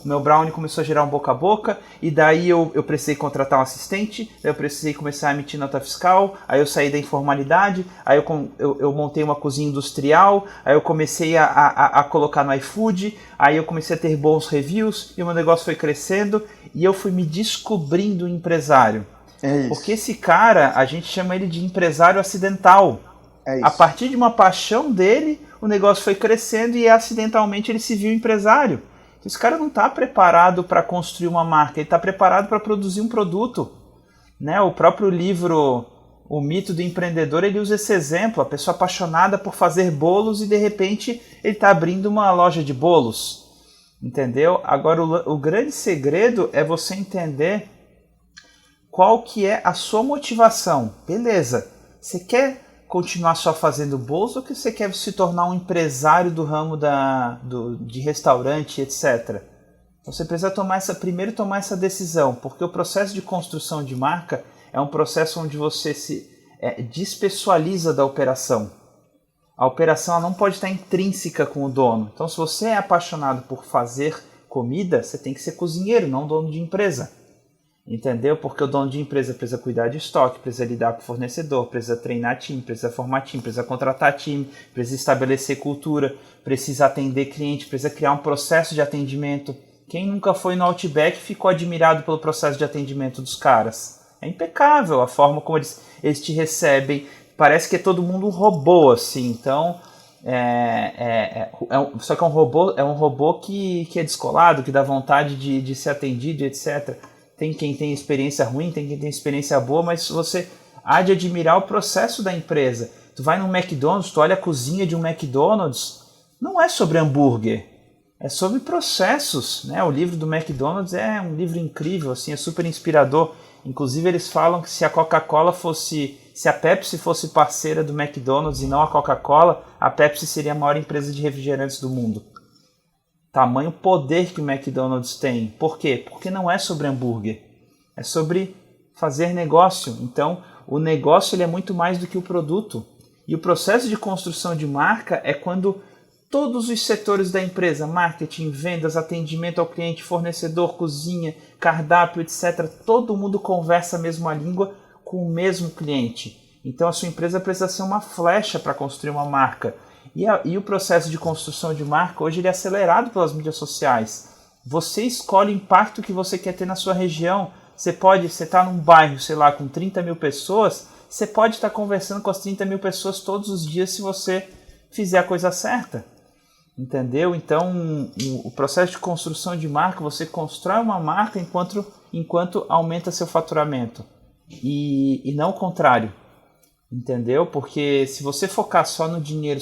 Meu brownie começou a gerar um boca a boca, e daí eu precisei contratar um assistente, daí eu precisei começar a emitir nota fiscal, aí eu saí da informalidade, aí eu montei uma cozinha industrial, aí eu comecei a colocar no iFood, aí eu comecei a ter bons reviews, e o meu negócio foi crescendo, e eu fui me descobrindo empresário. É isso. Porque esse cara, a gente chama ele de empresário acidental. É isso. A partir de uma paixão dele, o negócio foi crescendo e acidentalmente ele se viu empresário. Esse cara não está preparado para construir uma marca, ele está preparado para produzir um produto. Né? O próprio livro O Mito do Empreendedor, ele usa esse exemplo, a pessoa apaixonada por fazer bolos e de repente ele está abrindo uma loja de bolos. Entendeu? Agora o grande segredo é você entender qual que é a sua motivação. Beleza, você quer continuar só fazendo bolos ou que você quer se tornar um empresário do ramo de restaurante, etc. Você precisa primeiro tomar essa decisão, porque o processo de construção de marca é um processo onde você se despessoaliza da operação. A operação ela não pode estar intrínseca com o dono. Então, se você é apaixonado por fazer comida, você tem que ser cozinheiro, não dono de empresa. Entendeu? Porque o dono de empresa precisa cuidar de estoque, precisa lidar com o fornecedor, precisa treinar time, precisa formar time, precisa contratar time, precisa estabelecer cultura, precisa atender cliente, precisa criar um processo de atendimento. Quem nunca foi no Outback ficou admirado pelo processo de atendimento dos caras. É impecável a forma como eles te recebem. Parece que é todo mundo um robô, assim. Então, só que é um robô que é descolado, que dá vontade de ser atendido, etc. Tem quem tem experiência ruim, tem quem tem experiência boa, mas você há de admirar o processo da empresa. Tu vai num McDonald's, tu olha a cozinha de um McDonald's, não é sobre hambúrguer, é sobre processos, né? O livro do McDonald's é um livro incrível, assim, é super inspirador. Inclusive eles falam que se a Pepsi fosse parceira do McDonald's e não a Coca-Cola, a Pepsi seria a maior empresa de refrigerantes do mundo. Tamanho poder que o McDonald's tem. Por quê? Porque não é sobre hambúrguer. É sobre fazer negócio. Então, o negócio ele é muito mais do que o produto. E o processo de construção de marca é quando todos os setores da empresa, marketing, vendas, atendimento ao cliente, fornecedor, cozinha, cardápio, etc., todo mundo conversa a mesma língua com o mesmo cliente. Então, a sua empresa precisa ser uma flecha para construir uma marca. E o processo de construção de marca hoje ele é acelerado pelas mídias sociais. Você escolhe o impacto que você quer ter na sua região. Você está num bairro, sei lá, com 30 mil pessoas, você pode estar conversando com as 30 mil pessoas todos os dias se você fizer a coisa certa. Entendeu? Então, o processo de construção de marca, você constrói uma marca enquanto aumenta seu faturamento. E não o contrário. Entendeu? Porque se você focar só no dinheiro,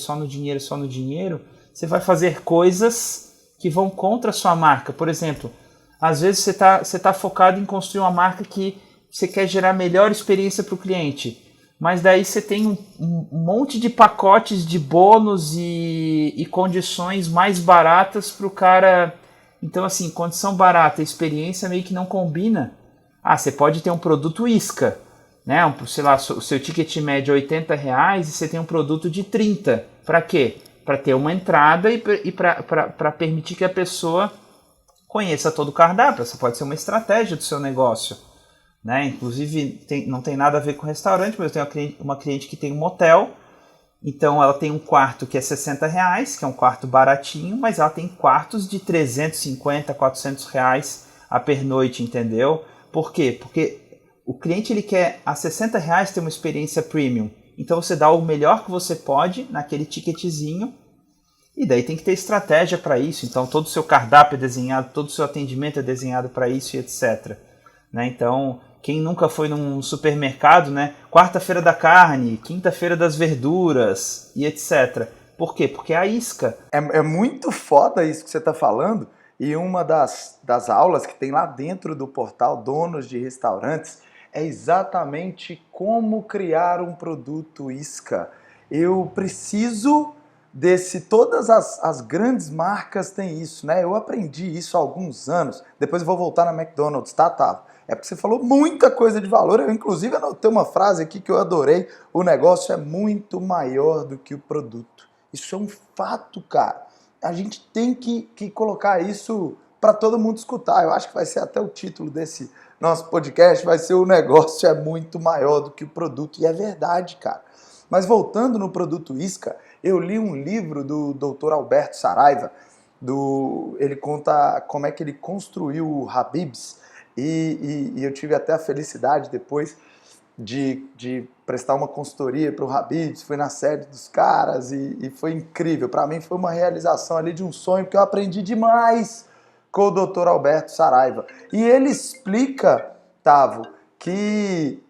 você vai fazer coisas que vão contra a sua marca. Por exemplo, às vezes você tá focado em construir uma marca que você quer gerar melhor experiência para o cliente, mas daí você tem um monte de pacotes de bônus e condições mais baratas para o cara. Então, assim, condição barata e experiência meio que não combina. Você pode ter um produto isca, né? Sei lá, o seu ticket médio é R$80 e você tem um produto de 30. Para quê? Para ter uma entrada e para permitir que a pessoa conheça todo o cardápio. Essa pode ser uma estratégia do seu negócio, né? Inclusive, não tem nada a ver com restaurante, mas eu tenho uma cliente que tem um motel Então ela tem um quarto que é R$60, que é um quarto baratinho, mas ela tem quartos de R$350, R$400 a pernoite, entendeu? Por quê? Porque o cliente ele quer a R$60 ter uma experiência premium. Então você dá o melhor que você pode naquele ticketzinho, e daí tem que ter estratégia para isso. Então todo o seu cardápio é desenhado, todo o seu atendimento é desenhado para isso e etc. Né? Então quem nunca foi num supermercado, né? Quarta-feira da carne, quinta-feira das verduras e etc. Por quê? Porque é a isca. É muito foda isso que você está falando. E uma das aulas que tem lá dentro do portal Donos de Restaurantes é exatamente como criar um produto isca. Eu preciso todas as grandes marcas têm isso, né? Eu aprendi isso há alguns anos. Depois eu vou voltar na McDonald's, tá? É porque você falou muita coisa de valor. Eu, inclusive, anotei uma frase aqui que eu adorei. O negócio é muito maior do que o produto. Isso é um fato, cara. A gente tem que colocar isso para todo mundo escutar. Eu acho que vai ser até o título desse nosso podcast, vai ser o negócio é muito maior do que o produto. E é verdade, cara. Mas voltando no produto isca, eu li um livro do Dr. Alberto Saraiva. Ele conta como é que ele construiu o Habib's. E eu tive até a felicidade depois de prestar uma consultoria para o Habib's, fui na sede dos caras e foi incrível. Para mim foi uma realização ali de um sonho, porque eu aprendi demais com o Dr. Alberto Saraiva. E ele explica, Tavo, que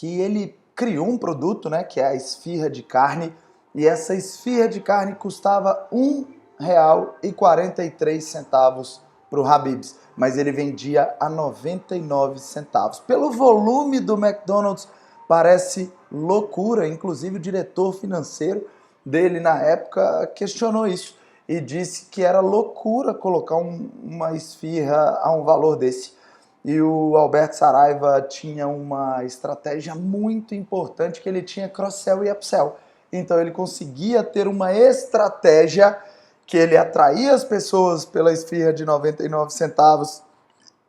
ele criou um produto, né, que é a esfirra de carne, e essa esfirra de carne custava R$1,43 para o Habib's, mas ele vendia a 99 centavos. Pelo volume do McDonald's, parece loucura. Inclusive o diretor financeiro dele na época questionou isso e disse que era loucura colocar uma esfirra a um valor desse. E o Alberto Saraiva tinha uma estratégia muito importante, que ele tinha cross-sell e upsell. Então ele conseguia ter uma estratégia que ele atraía as pessoas pela esfirra de 99 centavos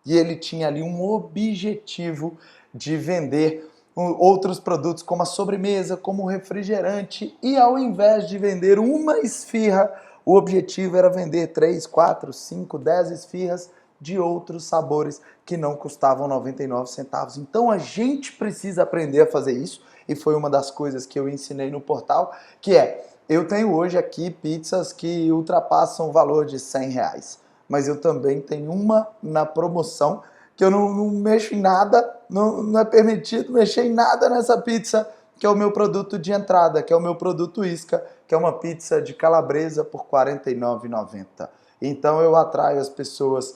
e ele tinha ali um objetivo de vender outros produtos como a sobremesa, como o refrigerante, e ao invés de vender uma esfirra, o objetivo era vender 3, 4, 5, 10 esfirras de outros sabores que não custavam 99 centavos. Então a gente precisa aprender a fazer isso, e foi uma das coisas que eu ensinei no portal, que é: eu tenho hoje aqui pizzas que ultrapassam o valor de R$100, mas eu também tenho uma na promoção que eu não mexo em nada, não é permitido mexer em nada nessa pizza, que é o meu produto de entrada, que é o meu produto isca, que é uma pizza de calabresa por R$ 49,90. Então eu atraio as pessoas,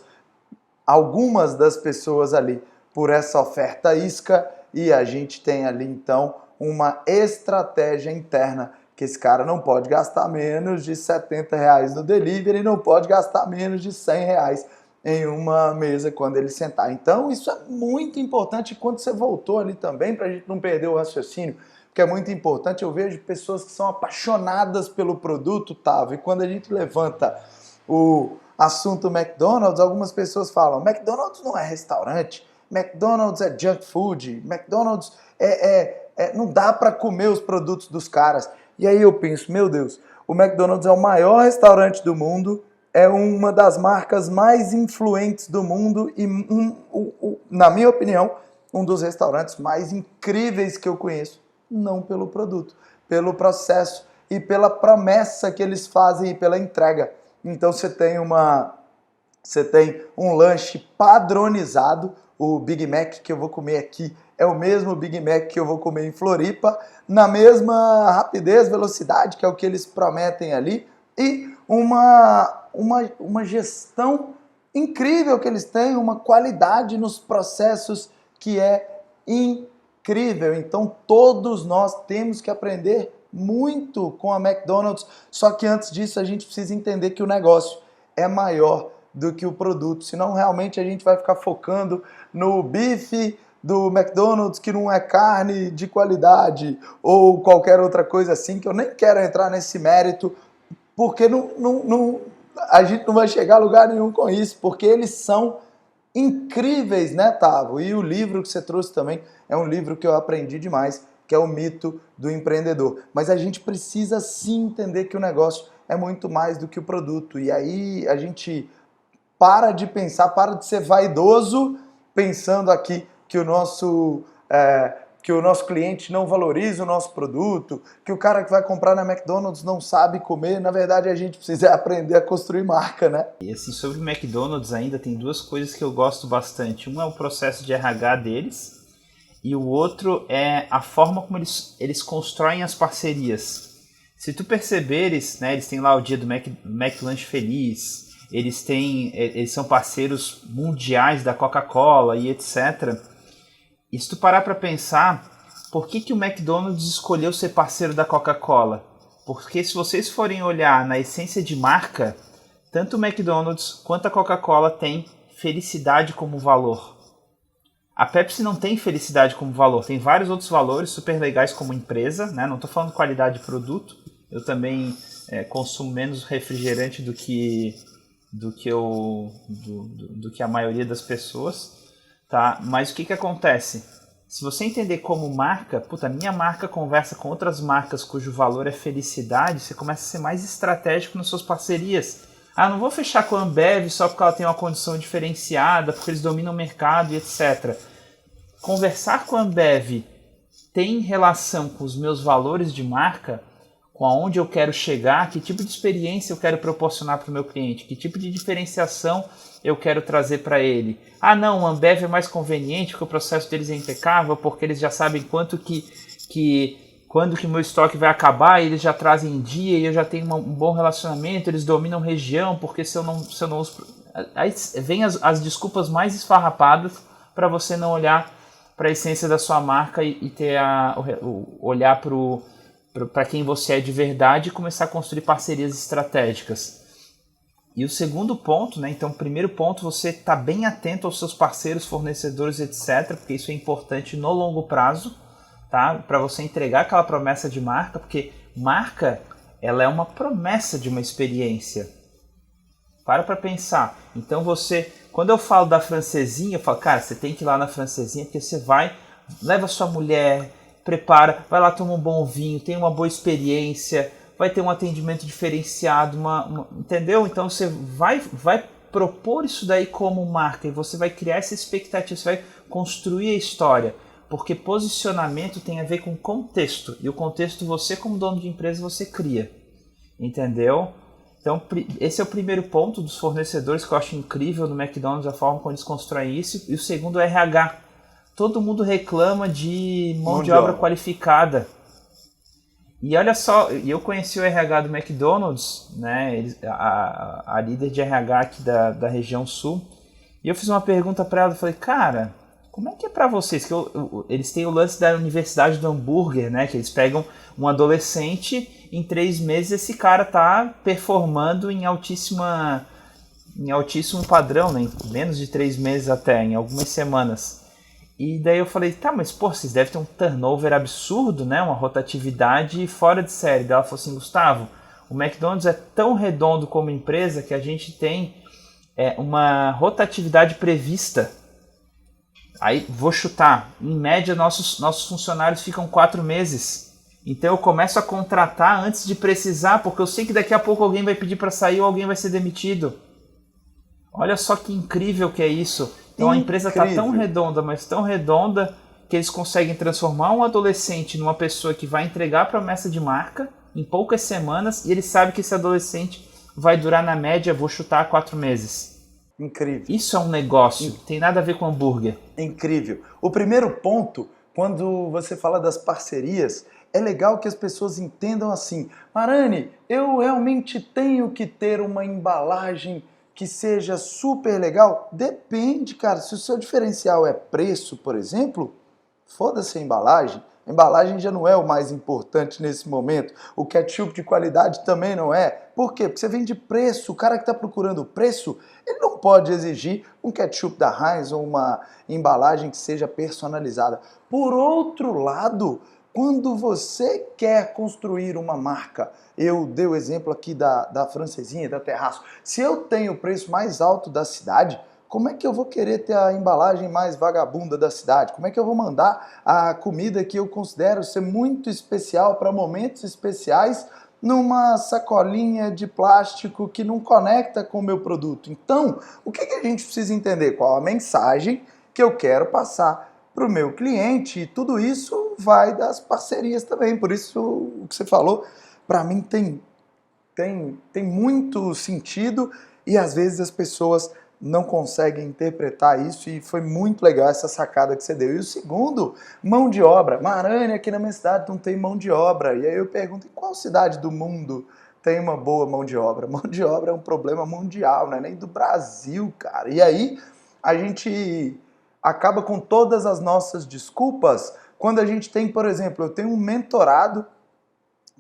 algumas das pessoas ali, por essa oferta isca, e a gente tem ali então uma estratégia interna, que esse cara não pode gastar menos de R$70 no delivery, não pode gastar menos de R$100 em uma mesa quando ele sentar. Então isso é muito importante. Quando você voltou ali também, para a gente não perder o raciocínio, porque é muito importante, eu vejo pessoas que são apaixonadas pelo produto, Tavo, e quando a gente levanta o assunto McDonald's, algumas pessoas falam: McDonald's não é restaurante, McDonald's é junk food, McDonald's não dá para comer os produtos dos caras. E aí eu penso, meu Deus, o McDonald's é o maior restaurante do mundo, é uma das marcas mais influentes do mundo e, na minha opinião, um dos restaurantes mais incríveis que eu conheço. Não pelo produto, pelo processo e pela promessa que eles fazem e pela entrega. Então você tem um lanche padronizado. O Big Mac que eu vou comer aqui é o mesmo Big Mac que eu vou comer em Floripa, na mesma rapidez, velocidade, que é o que eles prometem ali, e uma gestão incrível que eles têm, uma qualidade nos processos que é incrível. Então todos nós temos que aprender muito com a McDonald's, só que antes disso a gente precisa entender que o negócio é maior do que o produto, senão realmente a gente vai ficar focando no bife do McDonald's, que não é carne de qualidade, ou qualquer outra coisa assim, que eu nem quero entrar nesse mérito, porque a gente não vai chegar a lugar nenhum com isso, porque eles são incríveis, né, Tavo? E o livro que você trouxe também é um livro que eu aprendi demais, que é o mito do empreendedor. Mas a gente precisa sim entender que o negócio é muito mais do que o produto. E aí a gente para de pensar, para de ser vaidoso, pensando aqui que que o nosso cliente não valoriza o nosso produto, que o cara que vai comprar na McDonald's não sabe comer. Na verdade, a gente precisa aprender a construir marca, né? E assim, sobre o McDonald's ainda tem duas coisas que eu gosto bastante. Um é o processo de RH deles e o outro é a forma como eles constroem as parcerias. Se tu perceberes, né, eles têm lá o dia do McLanche Feliz, eles são parceiros mundiais da Coca-Cola e etc. E se tu parar para pensar, por que o McDonald's escolheu ser parceiro da Coca-Cola? Porque se vocês forem olhar na essência de marca, tanto o McDonald's quanto a Coca-Cola têm felicidade como valor. A Pepsi não tem felicidade como valor, tem vários outros valores super legais como empresa, né? Não estou falando de qualidade de produto, eu também consumo menos refrigerante do que a maioria das pessoas. Tá? Mas o que acontece? Se você entender como marca, minha marca conversa com outras marcas cujo valor é felicidade, você começa a ser mais estratégico nas suas parcerias. Não vou fechar com a Ambev só porque ela tem uma condição diferenciada, porque eles dominam o mercado e etc. Conversar com a Ambev tem relação com os meus valores de marca, com aonde eu quero chegar, que tipo de experiência eu quero proporcionar para o meu cliente, que tipo de diferenciação eu quero trazer para ele. Não, o Ambev é mais conveniente porque o processo deles é impecável, porque eles já sabem quando que meu estoque vai acabar, eles já trazem em dia e eu já tenho um bom relacionamento, eles dominam região, porque se eu não uso... Aí vem as desculpas mais esfarrapadas para você não olhar para a essência da sua marca e ter olhar para quem você é de verdade e começar a construir parcerias estratégicas. E o segundo ponto, né? Então, o primeiro ponto, você está bem atento aos seus parceiros, fornecedores, etc., porque isso é importante no longo prazo, tá? Para você entregar aquela promessa de marca, porque marca, ela é uma promessa de uma experiência. Para pensar. Então, quando eu falo da francesinha, eu falo, cara, você tem que ir lá na francesinha, porque você leva sua mulher, prepara, vai lá tomar um bom vinho, tem uma boa experiência, vai ter um atendimento diferenciado, entendeu? Então você vai propor isso daí como marca e você vai criar essa expectativa, você vai construir a história, porque posicionamento tem a ver com contexto, e o contexto você como dono de empresa você cria, entendeu? Então esse é o primeiro ponto dos fornecedores que eu acho incrível no McDonald's, a forma como eles constroem isso, e o segundo é RH. Todo mundo reclama de mão de obra qualificada. E olha só, eu conheci o RH do McDonald's, né, a líder de RH aqui da região sul, e eu fiz uma pergunta para ela, eu falei, cara, como é que é para vocês? Que eles têm o lance da Universidade do Hambúrguer, né, que eles pegam um adolescente, em 3 meses esse cara tá performando em altíssimo padrão, né, em menos de 3 meses até, em algumas semanas. E daí eu falei, mas vocês devem ter um turnover absurdo, né? Uma rotatividade fora de série. Daí ela falou assim, Gustavo, o McDonald's é tão redondo como empresa que a gente tem uma rotatividade prevista. Aí vou chutar, em média nossos funcionários ficam 4 meses. Então eu começo a contratar antes de precisar, porque eu sei que daqui a pouco alguém vai pedir para sair ou alguém vai ser demitido. Olha só que incrível que é isso. Então a empresa está tão redonda, mas tão redonda, que eles conseguem transformar um adolescente numa pessoa que vai entregar a promessa de marca em poucas semanas, e ele sabe que esse adolescente vai durar na média, vou chutar, 4 meses. Incrível. Isso é um negócio, tem nada a ver com hambúrguer. Incrível. O primeiro ponto, quando você fala das parcerias, é legal que as pessoas entendam assim, Marani, eu realmente tenho que ter uma embalagem que seja super legal? Depende, cara. Se o seu diferencial é preço, por exemplo, foda-se a embalagem. A embalagem já não é o mais importante nesse momento. O ketchup de qualidade também não é. Por quê? Porque você vende preço. O cara que está procurando preço, ele não pode exigir um ketchup da Heinz ou uma embalagem que seja personalizada. Por outro lado, quando você quer construir uma marca, eu dei o exemplo aqui da francesinha, da Terraço. Se eu tenho o preço mais alto da cidade, como é que eu vou querer ter a embalagem mais vagabunda da cidade? Como é que eu vou mandar a comida que eu considero ser muito especial para momentos especiais numa sacolinha de plástico que não conecta com o meu produto? Então, o que a gente precisa entender? Qual a mensagem que eu quero passar para o meu cliente? E tudo isso vai das parcerias também. Por isso, o que você falou, para mim tem muito sentido e às vezes as pessoas não conseguem interpretar isso e foi muito legal essa sacada que você deu. E o segundo, mão de obra. Marane, aqui na minha cidade não tem mão de obra. E aí eu pergunto, em qual cidade do mundo tem uma boa mão de obra? Mão de obra é um problema mundial, não é nem do Brasil, cara. E aí a gente acaba com todas as nossas desculpas quando a gente tem, por exemplo, eu tenho um mentorado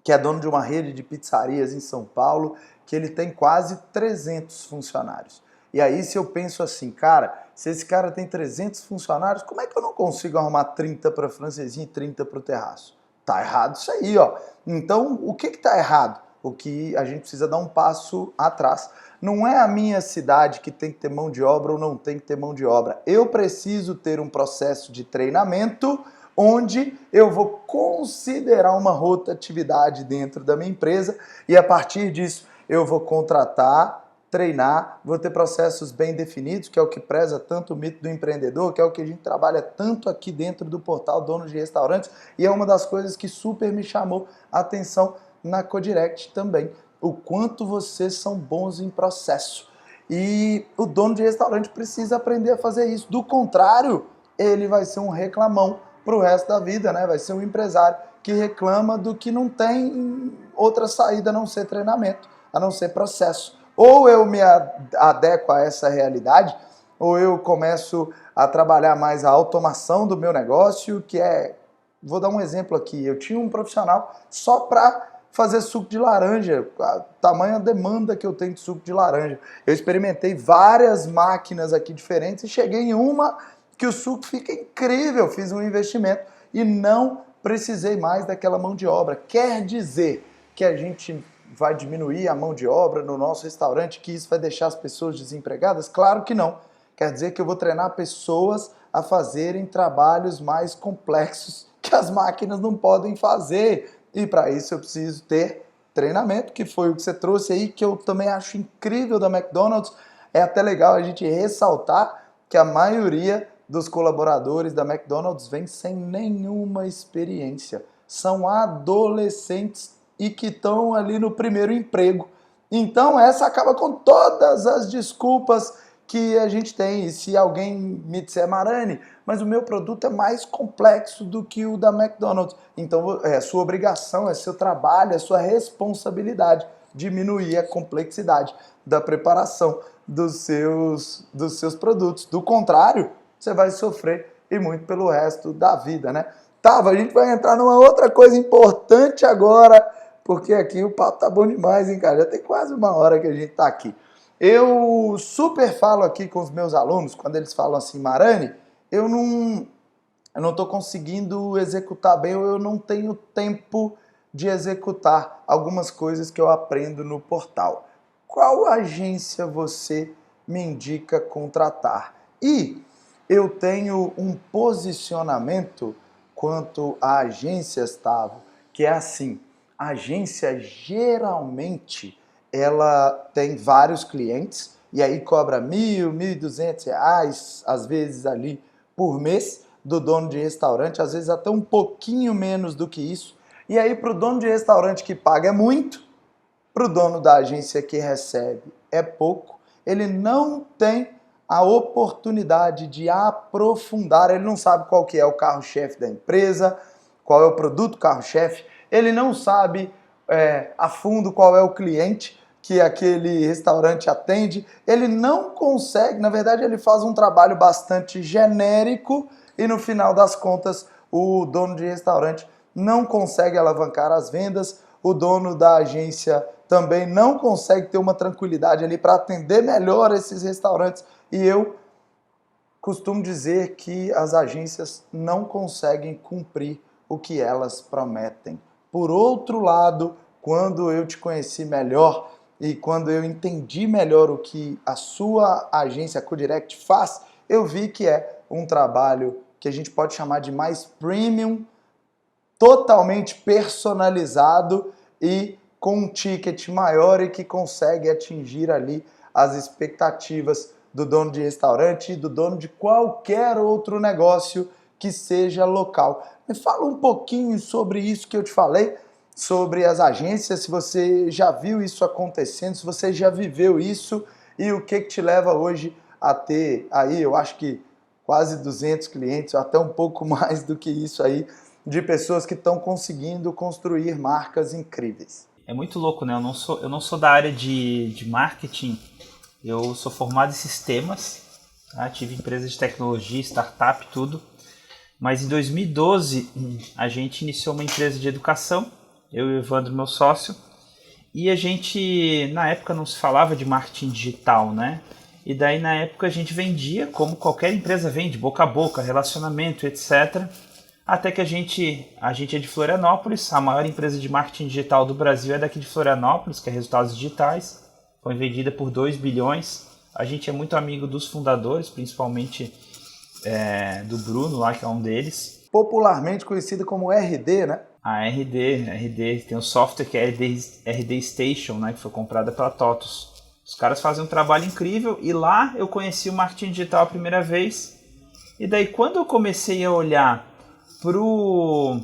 que é dono de uma rede de pizzarias em São Paulo, que ele tem quase 300 funcionários. E aí se eu penso assim, cara, se esse cara tem 300 funcionários, como é que eu não consigo arrumar 30 para francesinha e 30 para o terraço? Tá errado isso aí, ó. Então, o que tá errado? O que a gente precisa dar um passo atrás. Não é a minha cidade que tem que ter mão de obra ou não tem que ter mão de obra. Eu preciso ter um processo de treinamento onde eu vou considerar uma rotatividade dentro da minha empresa e a partir disso eu vou contratar, treinar, vou ter processos bem definidos, que é o que preza tanto o mito do empreendedor, que é o que a gente trabalha tanto aqui dentro do portal Donos de Restaurantes, e é uma das coisas que super me chamou a atenção na Codirect também, o quanto vocês são bons em processo. E o dono de restaurante precisa aprender a fazer isso, do contrário, ele vai ser um reclamão para o resto da vida, né? Vai ser um empresário que reclama do que não tem outra saída a não ser treinamento, a não ser processo. Ou eu me adequo a essa realidade, ou eu começo a trabalhar mais a automação do meu negócio, que é... Vou dar um exemplo aqui. Eu tinha um profissional só para fazer suco de laranja, a tamanha demanda que eu tenho de suco de laranja. Eu experimentei várias máquinas aqui diferentes e cheguei em uma que o suco fica incrível, fiz um investimento e não precisei mais daquela mão de obra. Quer dizer que a gente vai diminuir a mão de obra no nosso restaurante, que isso vai deixar as pessoas desempregadas? Claro que não. Quer dizer que eu vou treinar pessoas a fazerem trabalhos mais complexos que as máquinas não podem fazer. E para isso eu preciso ter treinamento, que foi o que você trouxe aí, que eu também acho incrível da McDonald's. É até legal a gente ressaltar que a maioria dos colaboradores da McDonald's vem sem nenhuma experiência. São adolescentes e que estão ali no primeiro emprego. Então essa acaba com todas as desculpas que a gente tem. E se alguém me disser, Marane, mas o meu produto é mais complexo do que o da McDonald's. Então é sua obrigação, é seu trabalho, é sua responsabilidade diminuir a complexidade da preparação dos seus produtos. Do contrário, você vai sofrer e muito pelo resto da vida, né? Tá, a gente vai entrar numa outra coisa importante agora, porque aqui o papo tá bom demais, hein, cara? Já tem quase uma hora que a gente tá aqui. Eu super falo aqui com os meus alunos, quando eles falam assim, Marane, eu não tô conseguindo executar bem, ou eu não tenho tempo de executar algumas coisas que eu aprendo no portal. Qual agência você me indica contratar? E eu tenho um posicionamento quanto a agências, Tavo, que é assim, a agência geralmente ela tem vários clientes e aí cobra R$1.000, R$1.200, às vezes ali por mês do dono de restaurante, às vezes até um pouquinho menos do que isso. E aí para o dono de restaurante que paga é muito, para o dono da agência que recebe é pouco, ele não tem a oportunidade de aprofundar, ele não sabe qual que é o carro-chefe da empresa, qual é o produto carro-chefe, ele não sabe a fundo qual é o cliente que aquele restaurante atende, ele não consegue, na verdade ele faz um trabalho bastante genérico e no final das contas o dono de restaurante não consegue alavancar as vendas, o dono da agência também não consegue ter uma tranquilidade ali para atender melhor esses restaurantes. E eu costumo dizer que as agências não conseguem cumprir o que elas prometem. Por outro lado, quando eu te conheci melhor, e quando eu entendi melhor o que a sua agência, a Codirect, faz, eu vi que é um trabalho que a gente pode chamar de mais premium, totalmente personalizado e com um ticket maior e que consegue atingir ali as expectativas do dono de restaurante e do dono de qualquer outro negócio que seja local. Me fala um pouquinho sobre isso que eu te falei, sobre as agências, se você já viu isso acontecendo, se você já viveu isso e o que te leva hoje a ter aí, eu acho que quase 200 clientes, ou até um pouco mais do que isso aí, de pessoas que estão conseguindo construir marcas incríveis. É muito louco, né? Eu não sou da área de marketing, eu sou formado em sistemas, tá? Tive empresa de tecnologia, startup, tudo. Mas em 2012 a gente iniciou uma empresa de educação, eu e o Evandro, meu sócio, e a gente, na época não se falava de marketing digital, né? E daí na época a gente vendia, como qualquer empresa vende, boca a boca, relacionamento, etc. Até que a gente é de Florianópolis, a maior empresa de marketing digital do Brasil é daqui de Florianópolis, que é Resultados Digitais, foi vendida por 2 bilhões. A gente é muito amigo dos fundadores, principalmente do Bruno lá, que é um deles. Popularmente conhecida como RD, né? A RD tem um software que é RD Station, né, que foi comprada pela TOTUS. Os caras fazem um trabalho incrível e lá eu conheci o marketing digital a primeira vez. E daí quando eu comecei a olhar pro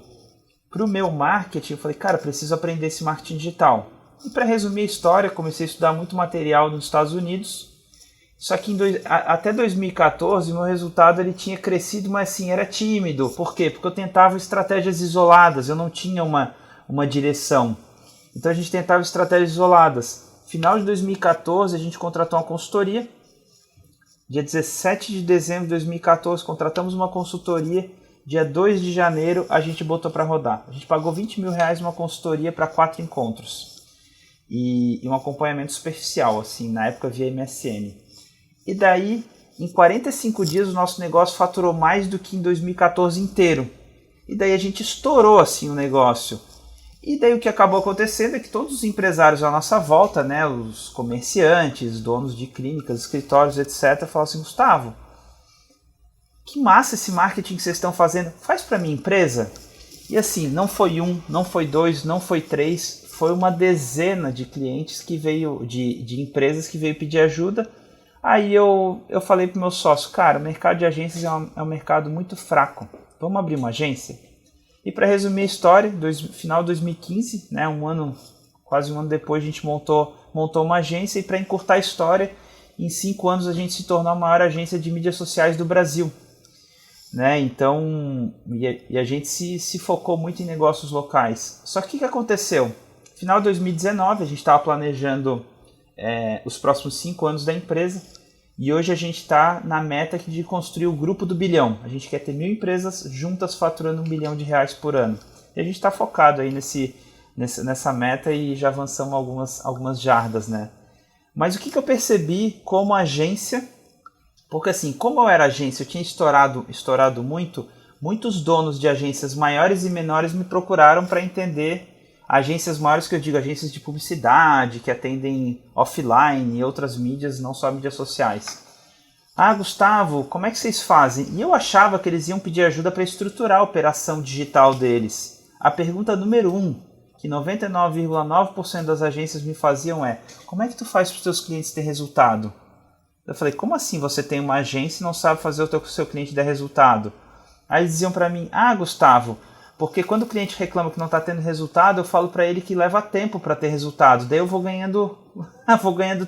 meu marketing, eu falei, cara, preciso aprender esse marketing digital. E para resumir a história, comecei a estudar muito material nos Estados Unidos. Só que até 2014 meu resultado ele tinha crescido, mas assim, era tímido. Por quê? Porque eu tentava estratégias isoladas, eu não tinha uma direção. Então a gente tentava estratégias isoladas. Final de 2014 a gente contratou uma consultoria. Dia 17 de dezembro de 2014 contratamos uma consultoria. Dia 2 de janeiro a gente botou para rodar. A gente pagou R$20 mil numa consultoria para 4 encontros. E um acompanhamento superficial, assim, na época via MSN. E daí, em 45 dias, o nosso negócio faturou mais do que em 2014 inteiro. E daí a gente estourou assim o negócio. E daí o que acabou acontecendo é que todos os empresários à nossa volta, né, os comerciantes, donos de clínicas, escritórios, etc., falaram assim, Gustavo, que massa esse marketing que vocês estão fazendo, faz para minha empresa. E assim, não foi um, não foi dois, não foi três, foi uma dezena de clientes que veio, de empresas que veio pedir ajuda. Aí eu falei pro meu sócio, cara, o mercado de agências é um mercado muito fraco, vamos abrir uma agência? E para resumir a história, final de 2015, né, quase um ano depois a gente montou uma agência e para encurtar a história, em 5 anos a gente se tornou a maior agência de mídias sociais do Brasil. Né? Então, e a gente se focou muito em negócios locais. Só que o que aconteceu? Final de 2019 a gente estava planejando os próximos 5 anos da empresa e hoje a gente está na meta de construir o grupo do bilhão. A gente quer ter 1.000 empresas juntas faturando R$1 bilhão por ano. E a gente está focado aí nessa meta e já avançamos algumas jardas, né? Mas o que eu percebi como agência, porque assim, como eu era agência, eu tinha estourado muitos donos de agências maiores e menores me procuraram para entender. Agências maiores que eu digo, agências de publicidade, que atendem offline e outras mídias, não só mídias sociais. Ah, Gustavo, como é que vocês fazem? E eu achava que eles iam pedir ajuda para estruturar a operação digital deles. A pergunta número 1, que 99,9% das agências me faziam é, como é que tu faz para os teus clientes ter resultado? Eu falei, como assim você tem uma agência e não sabe fazer o seu cliente dar resultado? Aí eles diziam para mim, ah, Gustavo, porque quando o cliente reclama que não está tendo resultado, eu falo para ele que leva tempo para ter resultado. Daí eu vou ganhando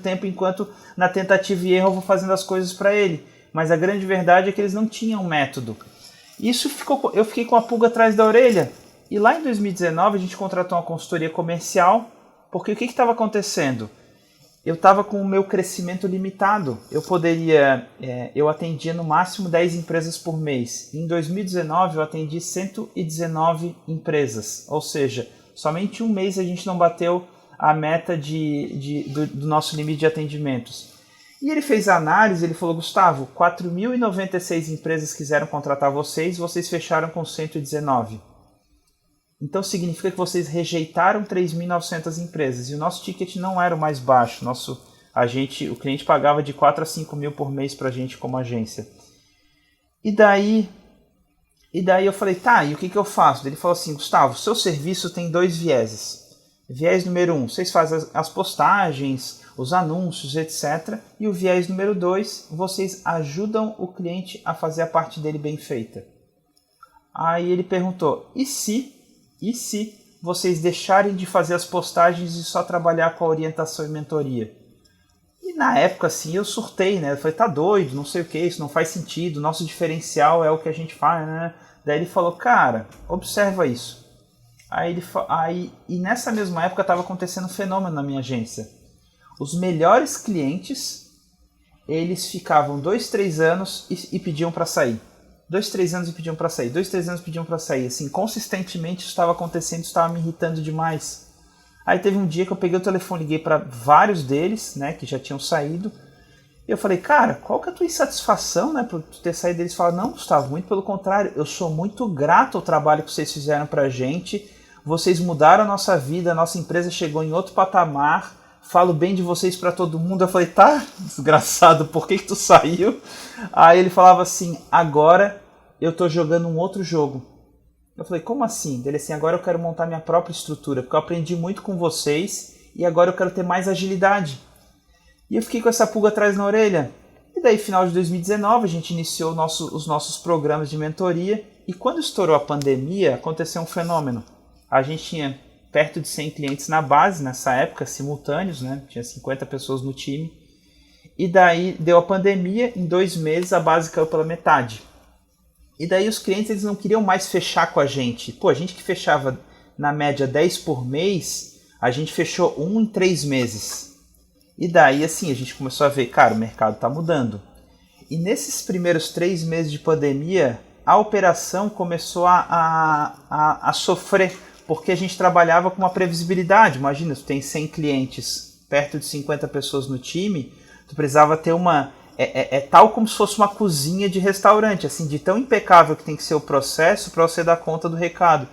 tempo enquanto na tentativa e erro eu vou fazendo as coisas para ele. Mas a grande verdade é que eles não tinham método. Eu fiquei com a pulga atrás da orelha. E lá em 2019 a gente contratou uma consultoria comercial, porque o que estava acontecendo? Eu estava com o meu crescimento limitado. Eu atendia no máximo 10 empresas por mês. Em 2019 eu atendi 119 empresas, ou seja, somente um mês a gente não bateu a meta do nosso limite de atendimentos. E ele fez a análise, ele falou, Gustavo, 4.096 empresas quiseram contratar vocês fecharam com 119. Então significa que vocês rejeitaram 3.900 empresas e o nosso ticket não era o mais baixo. O cliente pagava de 4 a 5 mil por mês para a gente como agência. E daí eu falei, tá, e o que eu faço? Ele falou assim, Gustavo, seu serviço tem 2 vieses. Viés número 1, vocês fazem as postagens, os anúncios, etc. E o viés número 2, vocês ajudam o cliente a fazer a parte dele bem feita. Aí ele perguntou, e se vocês deixarem de fazer as postagens e só trabalhar com a orientação e mentoria? E na época, assim, eu surtei, né? Eu falei, tá doido, não sei o que, isso não faz sentido, nosso diferencial é o que a gente faz, né? Daí ele falou, cara, observa isso. E nessa mesma época estava acontecendo um fenômeno na minha agência. Os melhores clientes, eles ficavam 2, 3 anos e pediam para sair. 2, 3 anos e pediam para sair. 2, 3 anos e pediam para sair. Assim, consistentemente isso estava acontecendo, isso estava me irritando demais. Aí teve um dia que eu peguei o telefone e liguei para vários deles, né, que já tinham saído. E eu falei, cara, qual que é a tua insatisfação, né, por ter saído deles? Falaram, não, Gustavo, muito pelo contrário, eu sou muito grato ao trabalho que vocês fizeram pra gente. Vocês mudaram a nossa vida, a nossa empresa chegou em outro patamar. Falo bem de vocês para todo mundo. Eu falei, tá, desgraçado, por que tu saiu? Aí ele falava assim, agora eu tô jogando um outro jogo. Eu falei, como assim? Ele assim, agora eu quero montar minha própria estrutura, porque eu aprendi muito com vocês e agora eu quero ter mais agilidade. E eu fiquei com essa pulga atrás na orelha. E daí, final de 2019, a gente iniciou os nossos programas de mentoria. E quando estourou a pandemia, aconteceu um fenômeno. A gente tinha perto de 100 clientes na base, nessa época, simultâneos, né? Tinha 50 pessoas no time. E daí deu a pandemia, em 2 meses a base caiu pela metade. E daí os clientes eles não queriam mais fechar com a gente. Pô, a gente que fechava na média 10 por mês, a gente fechou 1 em 3 meses. E daí assim, a gente começou a ver, cara, o mercado está mudando. E nesses primeiros 3 meses de pandemia, a operação começou a sofrer, porque a gente trabalhava com uma previsibilidade. Imagina, tu tem 100 clientes, perto de 50 pessoas no time, tu precisava ter uma... É tal como se fosse uma cozinha de restaurante, assim, de tão impecável que tem que ser o processo para você dar conta do recado.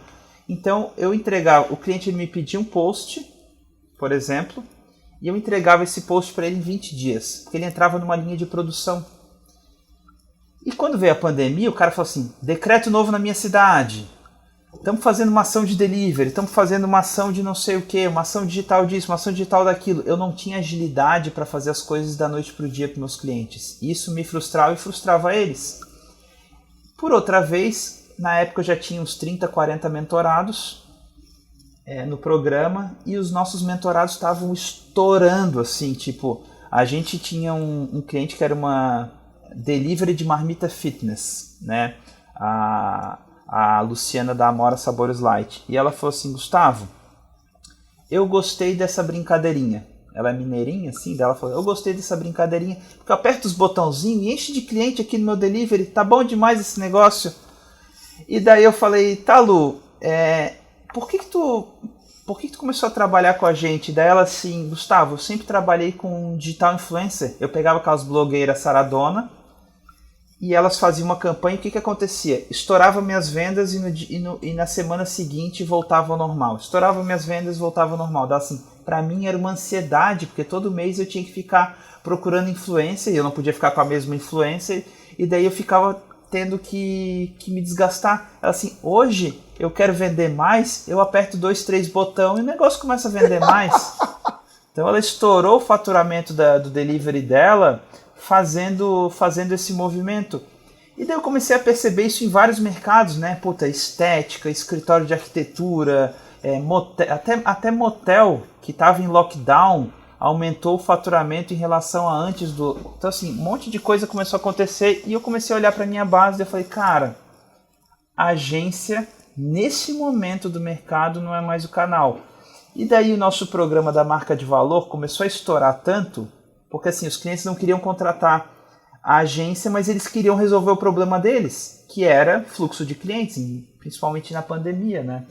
Então, eu entregava... O cliente ele me pedia um post, por exemplo, e eu entregava esse post para ele em 20 dias, porque ele entrava numa linha de produção. E quando veio a pandemia, o cara falou assim, decreto novo na minha cidade... Estamos fazendo uma ação de delivery, estamos fazendo uma ação de não sei o que, uma ação digital disso, uma ação digital daquilo. Eu não tinha agilidade para fazer as coisas da noite para o dia para meus clientes. Isso me frustrava e frustrava eles. Por outra vez, na época eu já tinha uns 30, 40 mentorados no programa e os nossos mentorados estavam estourando, assim, tipo, a gente tinha um cliente que era uma delivery de marmita fitness, né? A Luciana da Amora Sabores Light. E ela falou assim, Gustavo, eu gostei dessa brincadeirinha. Ela é mineirinha, assim, daí ela falou, eu gostei dessa brincadeirinha, porque eu aperto os botãozinhos e enche de cliente aqui no meu delivery, tá bom demais esse negócio. E daí eu falei, tá Lu, por que tu começou a trabalhar com a gente? Daí ela assim, Gustavo, eu sempre trabalhei com digital influencer. Eu pegava aquelas blogueiras saradona, e elas faziam uma campanha e o que acontecia? Estourava minhas vendas e na semana seguinte voltava ao normal. Estourava minhas vendas e voltava ao normal. Assim, pra mim era uma ansiedade, porque todo mês eu tinha que ficar procurando influencer e eu não podia ficar com a mesma influencer. E daí eu ficava tendo que me desgastar. Assim, hoje eu quero vender mais, eu aperto 2, 3 botões e o negócio começa a vender mais. Então ela estourou o faturamento do delivery dela fazendo esse movimento. E daí eu comecei a perceber isso em vários mercados, né? Puta, estética, escritório de arquitetura, motel, até motel que estava em lockdown aumentou o faturamento em relação a antes do... Então assim, um monte de coisa começou a acontecer e eu comecei a olhar para minha base e eu falei, cara, a agência nesse momento do mercado não é mais o canal. E daí o nosso programa da marca de valor começou a estourar tanto, porque assim, os clientes não queriam contratar a agência, mas eles queriam resolver o problema deles, que era fluxo de clientes, principalmente na pandemia, né?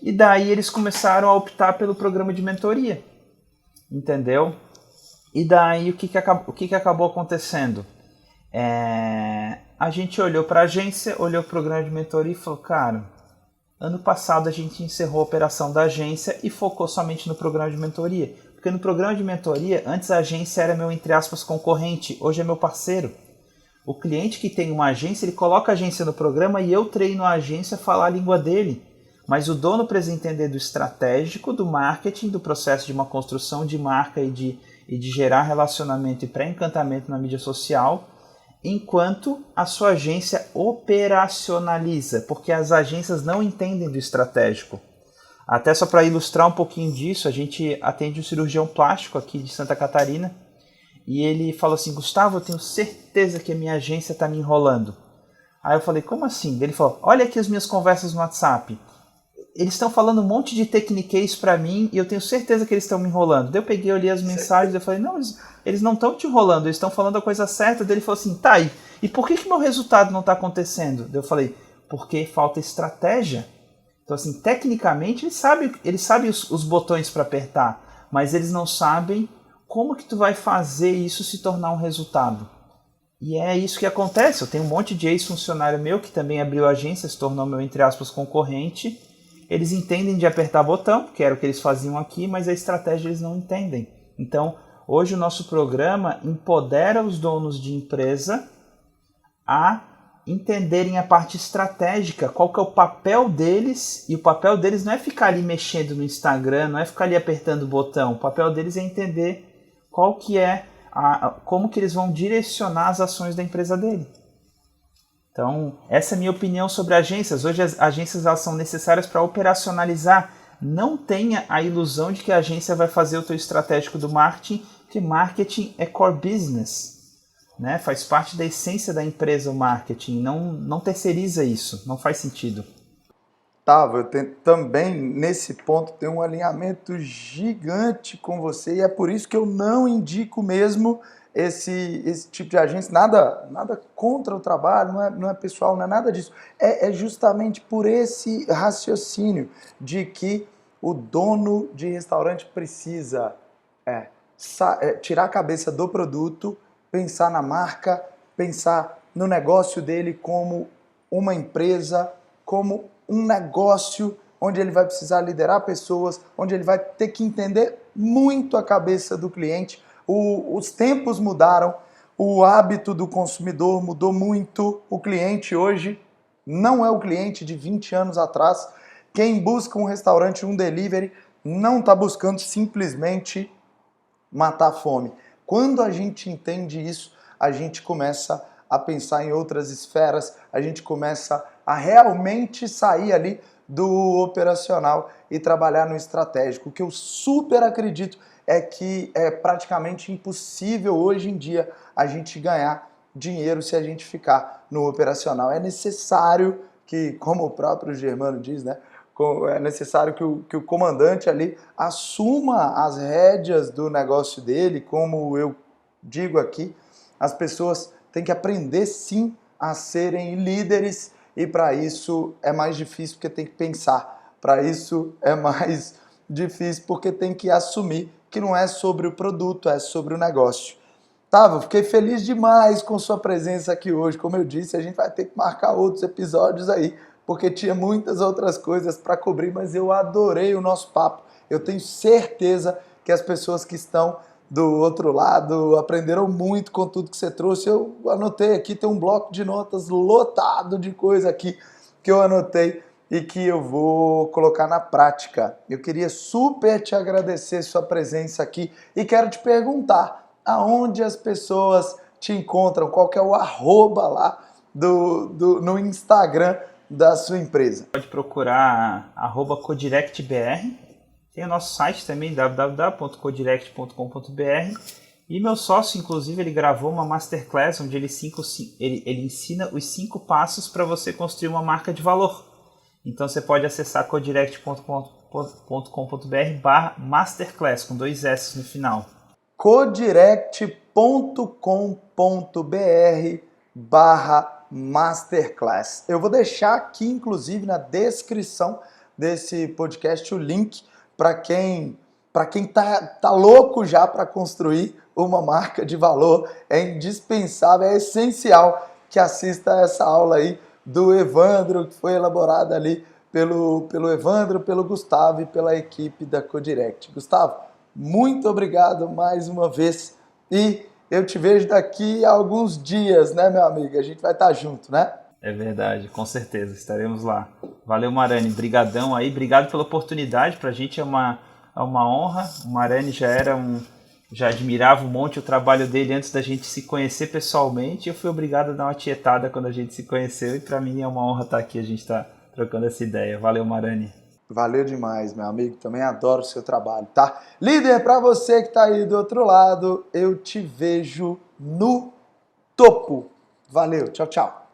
E daí eles começaram a optar pelo programa de mentoria, entendeu? E daí o que acabou acontecendo? A gente olhou para a agência, olhou o programa de mentoria e falou, cara, Ano passado a gente encerrou a operação da agência e focou somente no programa de mentoria. Porque no programa de mentoria, antes a agência era meu, entre aspas, concorrente, hoje é meu parceiro. O cliente que tem uma agência, ele coloca a agência no programa e eu treino a agência a falar a língua dele. Mas o dono precisa entender do estratégico, do marketing, do processo de uma construção de marca e de gerar relacionamento e pré-encantamento na mídia social, enquanto a sua agência operacionaliza, porque as agências não entendem do estratégico. Até só para ilustrar um pouquinho disso, a gente atende um cirurgião plástico aqui de Santa Catarina e ele falou assim: Gustavo, eu tenho certeza que a minha agência está me enrolando. Aí eu falei: como assim? Ele falou: olha aqui as minhas conversas no WhatsApp. Eles estão falando um monte de techniquez para mim e eu tenho certeza que eles estão me enrolando. Daí eu peguei, olhei as mensagens e eu falei: não, eles não estão te enrolando, eles estão falando a coisa certa. Daí ele falou assim: tá aí, e por que meu resultado não está acontecendo? Daí eu falei: porque falta estratégia. Então assim, tecnicamente eles sabem os botões para apertar, mas eles não sabem como que tu vai fazer isso se tornar um resultado. E é isso que acontece. Eu tenho um monte de ex-funcionário meu que também abriu a agência, se tornou meu, entre aspas, concorrente. Eles entendem de apertar botão, que era o que eles faziam aqui, mas a estratégia eles não entendem. Então, hoje o nosso programa empodera os donos de empresa a entenderem a parte estratégica, qual que é o papel deles, e o papel deles não é ficar ali mexendo no Instagram, não é ficar ali apertando o botão, o papel deles é entender qual que é como que eles vão direcionar as ações da empresa dele. Então, essa é a minha opinião sobre agências. Hoje as agências elas são necessárias para operacionalizar. Não tenha a ilusão de que a agência vai fazer o teu estratégico do marketing, porque marketing é core business. Né? Faz parte da essência da empresa o marketing. Não terceiriza isso, não faz sentido. Eu tenho, também nesse ponto tem um alinhamento gigante com você e é por isso que eu não indico mesmo esse tipo de agência, nada contra o trabalho, não é pessoal, não é nada disso. É justamente por esse raciocínio de que o dono de restaurante precisa tirar a cabeça do produto, pensar na marca, pensar no negócio dele como uma empresa, como um negócio onde ele vai precisar liderar pessoas, onde ele vai ter que entender muito a cabeça do cliente. Os tempos mudaram, o hábito do consumidor mudou muito. O cliente hoje não é o cliente de 20 anos atrás. Quem busca um restaurante, um delivery, não está buscando simplesmente matar a fome. Quando a gente entende isso, a gente começa a pensar em outras esferas, a gente começa a realmente sair ali do operacional e trabalhar no estratégico. O que eu super acredito é que é praticamente impossível hoje em dia a gente ganhar dinheiro se a gente ficar no operacional. É necessário que, como o próprio Germano diz, né, é necessário que o comandante ali assuma as rédeas do negócio dele, como eu digo aqui, as pessoas têm que aprender sim a serem líderes e para isso é mais difícil porque tem que pensar, para isso é mais difícil porque tem que assumir que não é sobre o produto, é sobre o negócio. Eu fiquei feliz demais com sua presença aqui hoje, como eu disse, a gente vai ter que marcar outros episódios aí, porque tinha muitas outras coisas para cobrir, mas eu adorei o nosso papo. Eu tenho certeza que as pessoas que estão do outro lado aprenderam muito com tudo que você trouxe. Eu anotei aqui, tem um bloco de notas lotado de coisa aqui que eu anotei e que eu vou colocar na prática. Eu queria super te agradecer sua presença aqui e quero te perguntar aonde as pessoas te encontram, qual que é o @, lá no Instagram da sua empresa. Pode procurar @codirectbr. Tem o nosso site também, www.codirect.com.br. E meu sócio, inclusive, ele gravou uma masterclass onde ele ensina os 5 passos para você construir uma marca de valor. Então você pode acessar codirect.com.br/masterclass, com 2 S no final. codirect.com.br/masterclass. Eu vou deixar aqui, inclusive, na descrição desse podcast o link para quem tá louco já para construir uma marca de valor. É indispensável, é essencial que assista essa aula aí do Evandro, que foi elaborada ali pelo Evandro, pelo Gustavo e pela equipe da Codirect. Gustavo, muito obrigado mais uma vez e eu te vejo daqui a alguns dias, né, meu amigo? A gente vai estar junto, né? É verdade, com certeza, estaremos lá. Valeu, Marani, brigadão aí, obrigado pela oportunidade, pra gente é uma honra. O Marani já admirava um monte o trabalho dele antes da gente se conhecer pessoalmente, eu fui obrigado a dar uma tietada quando a gente se conheceu e pra mim é uma honra estar aqui, a gente tá trocando essa ideia. Valeu, Marani. Valeu demais, meu amigo. Também adoro o seu trabalho, tá? Líder, para você que tá aí do outro lado, eu te vejo no topo. Valeu, tchau, tchau.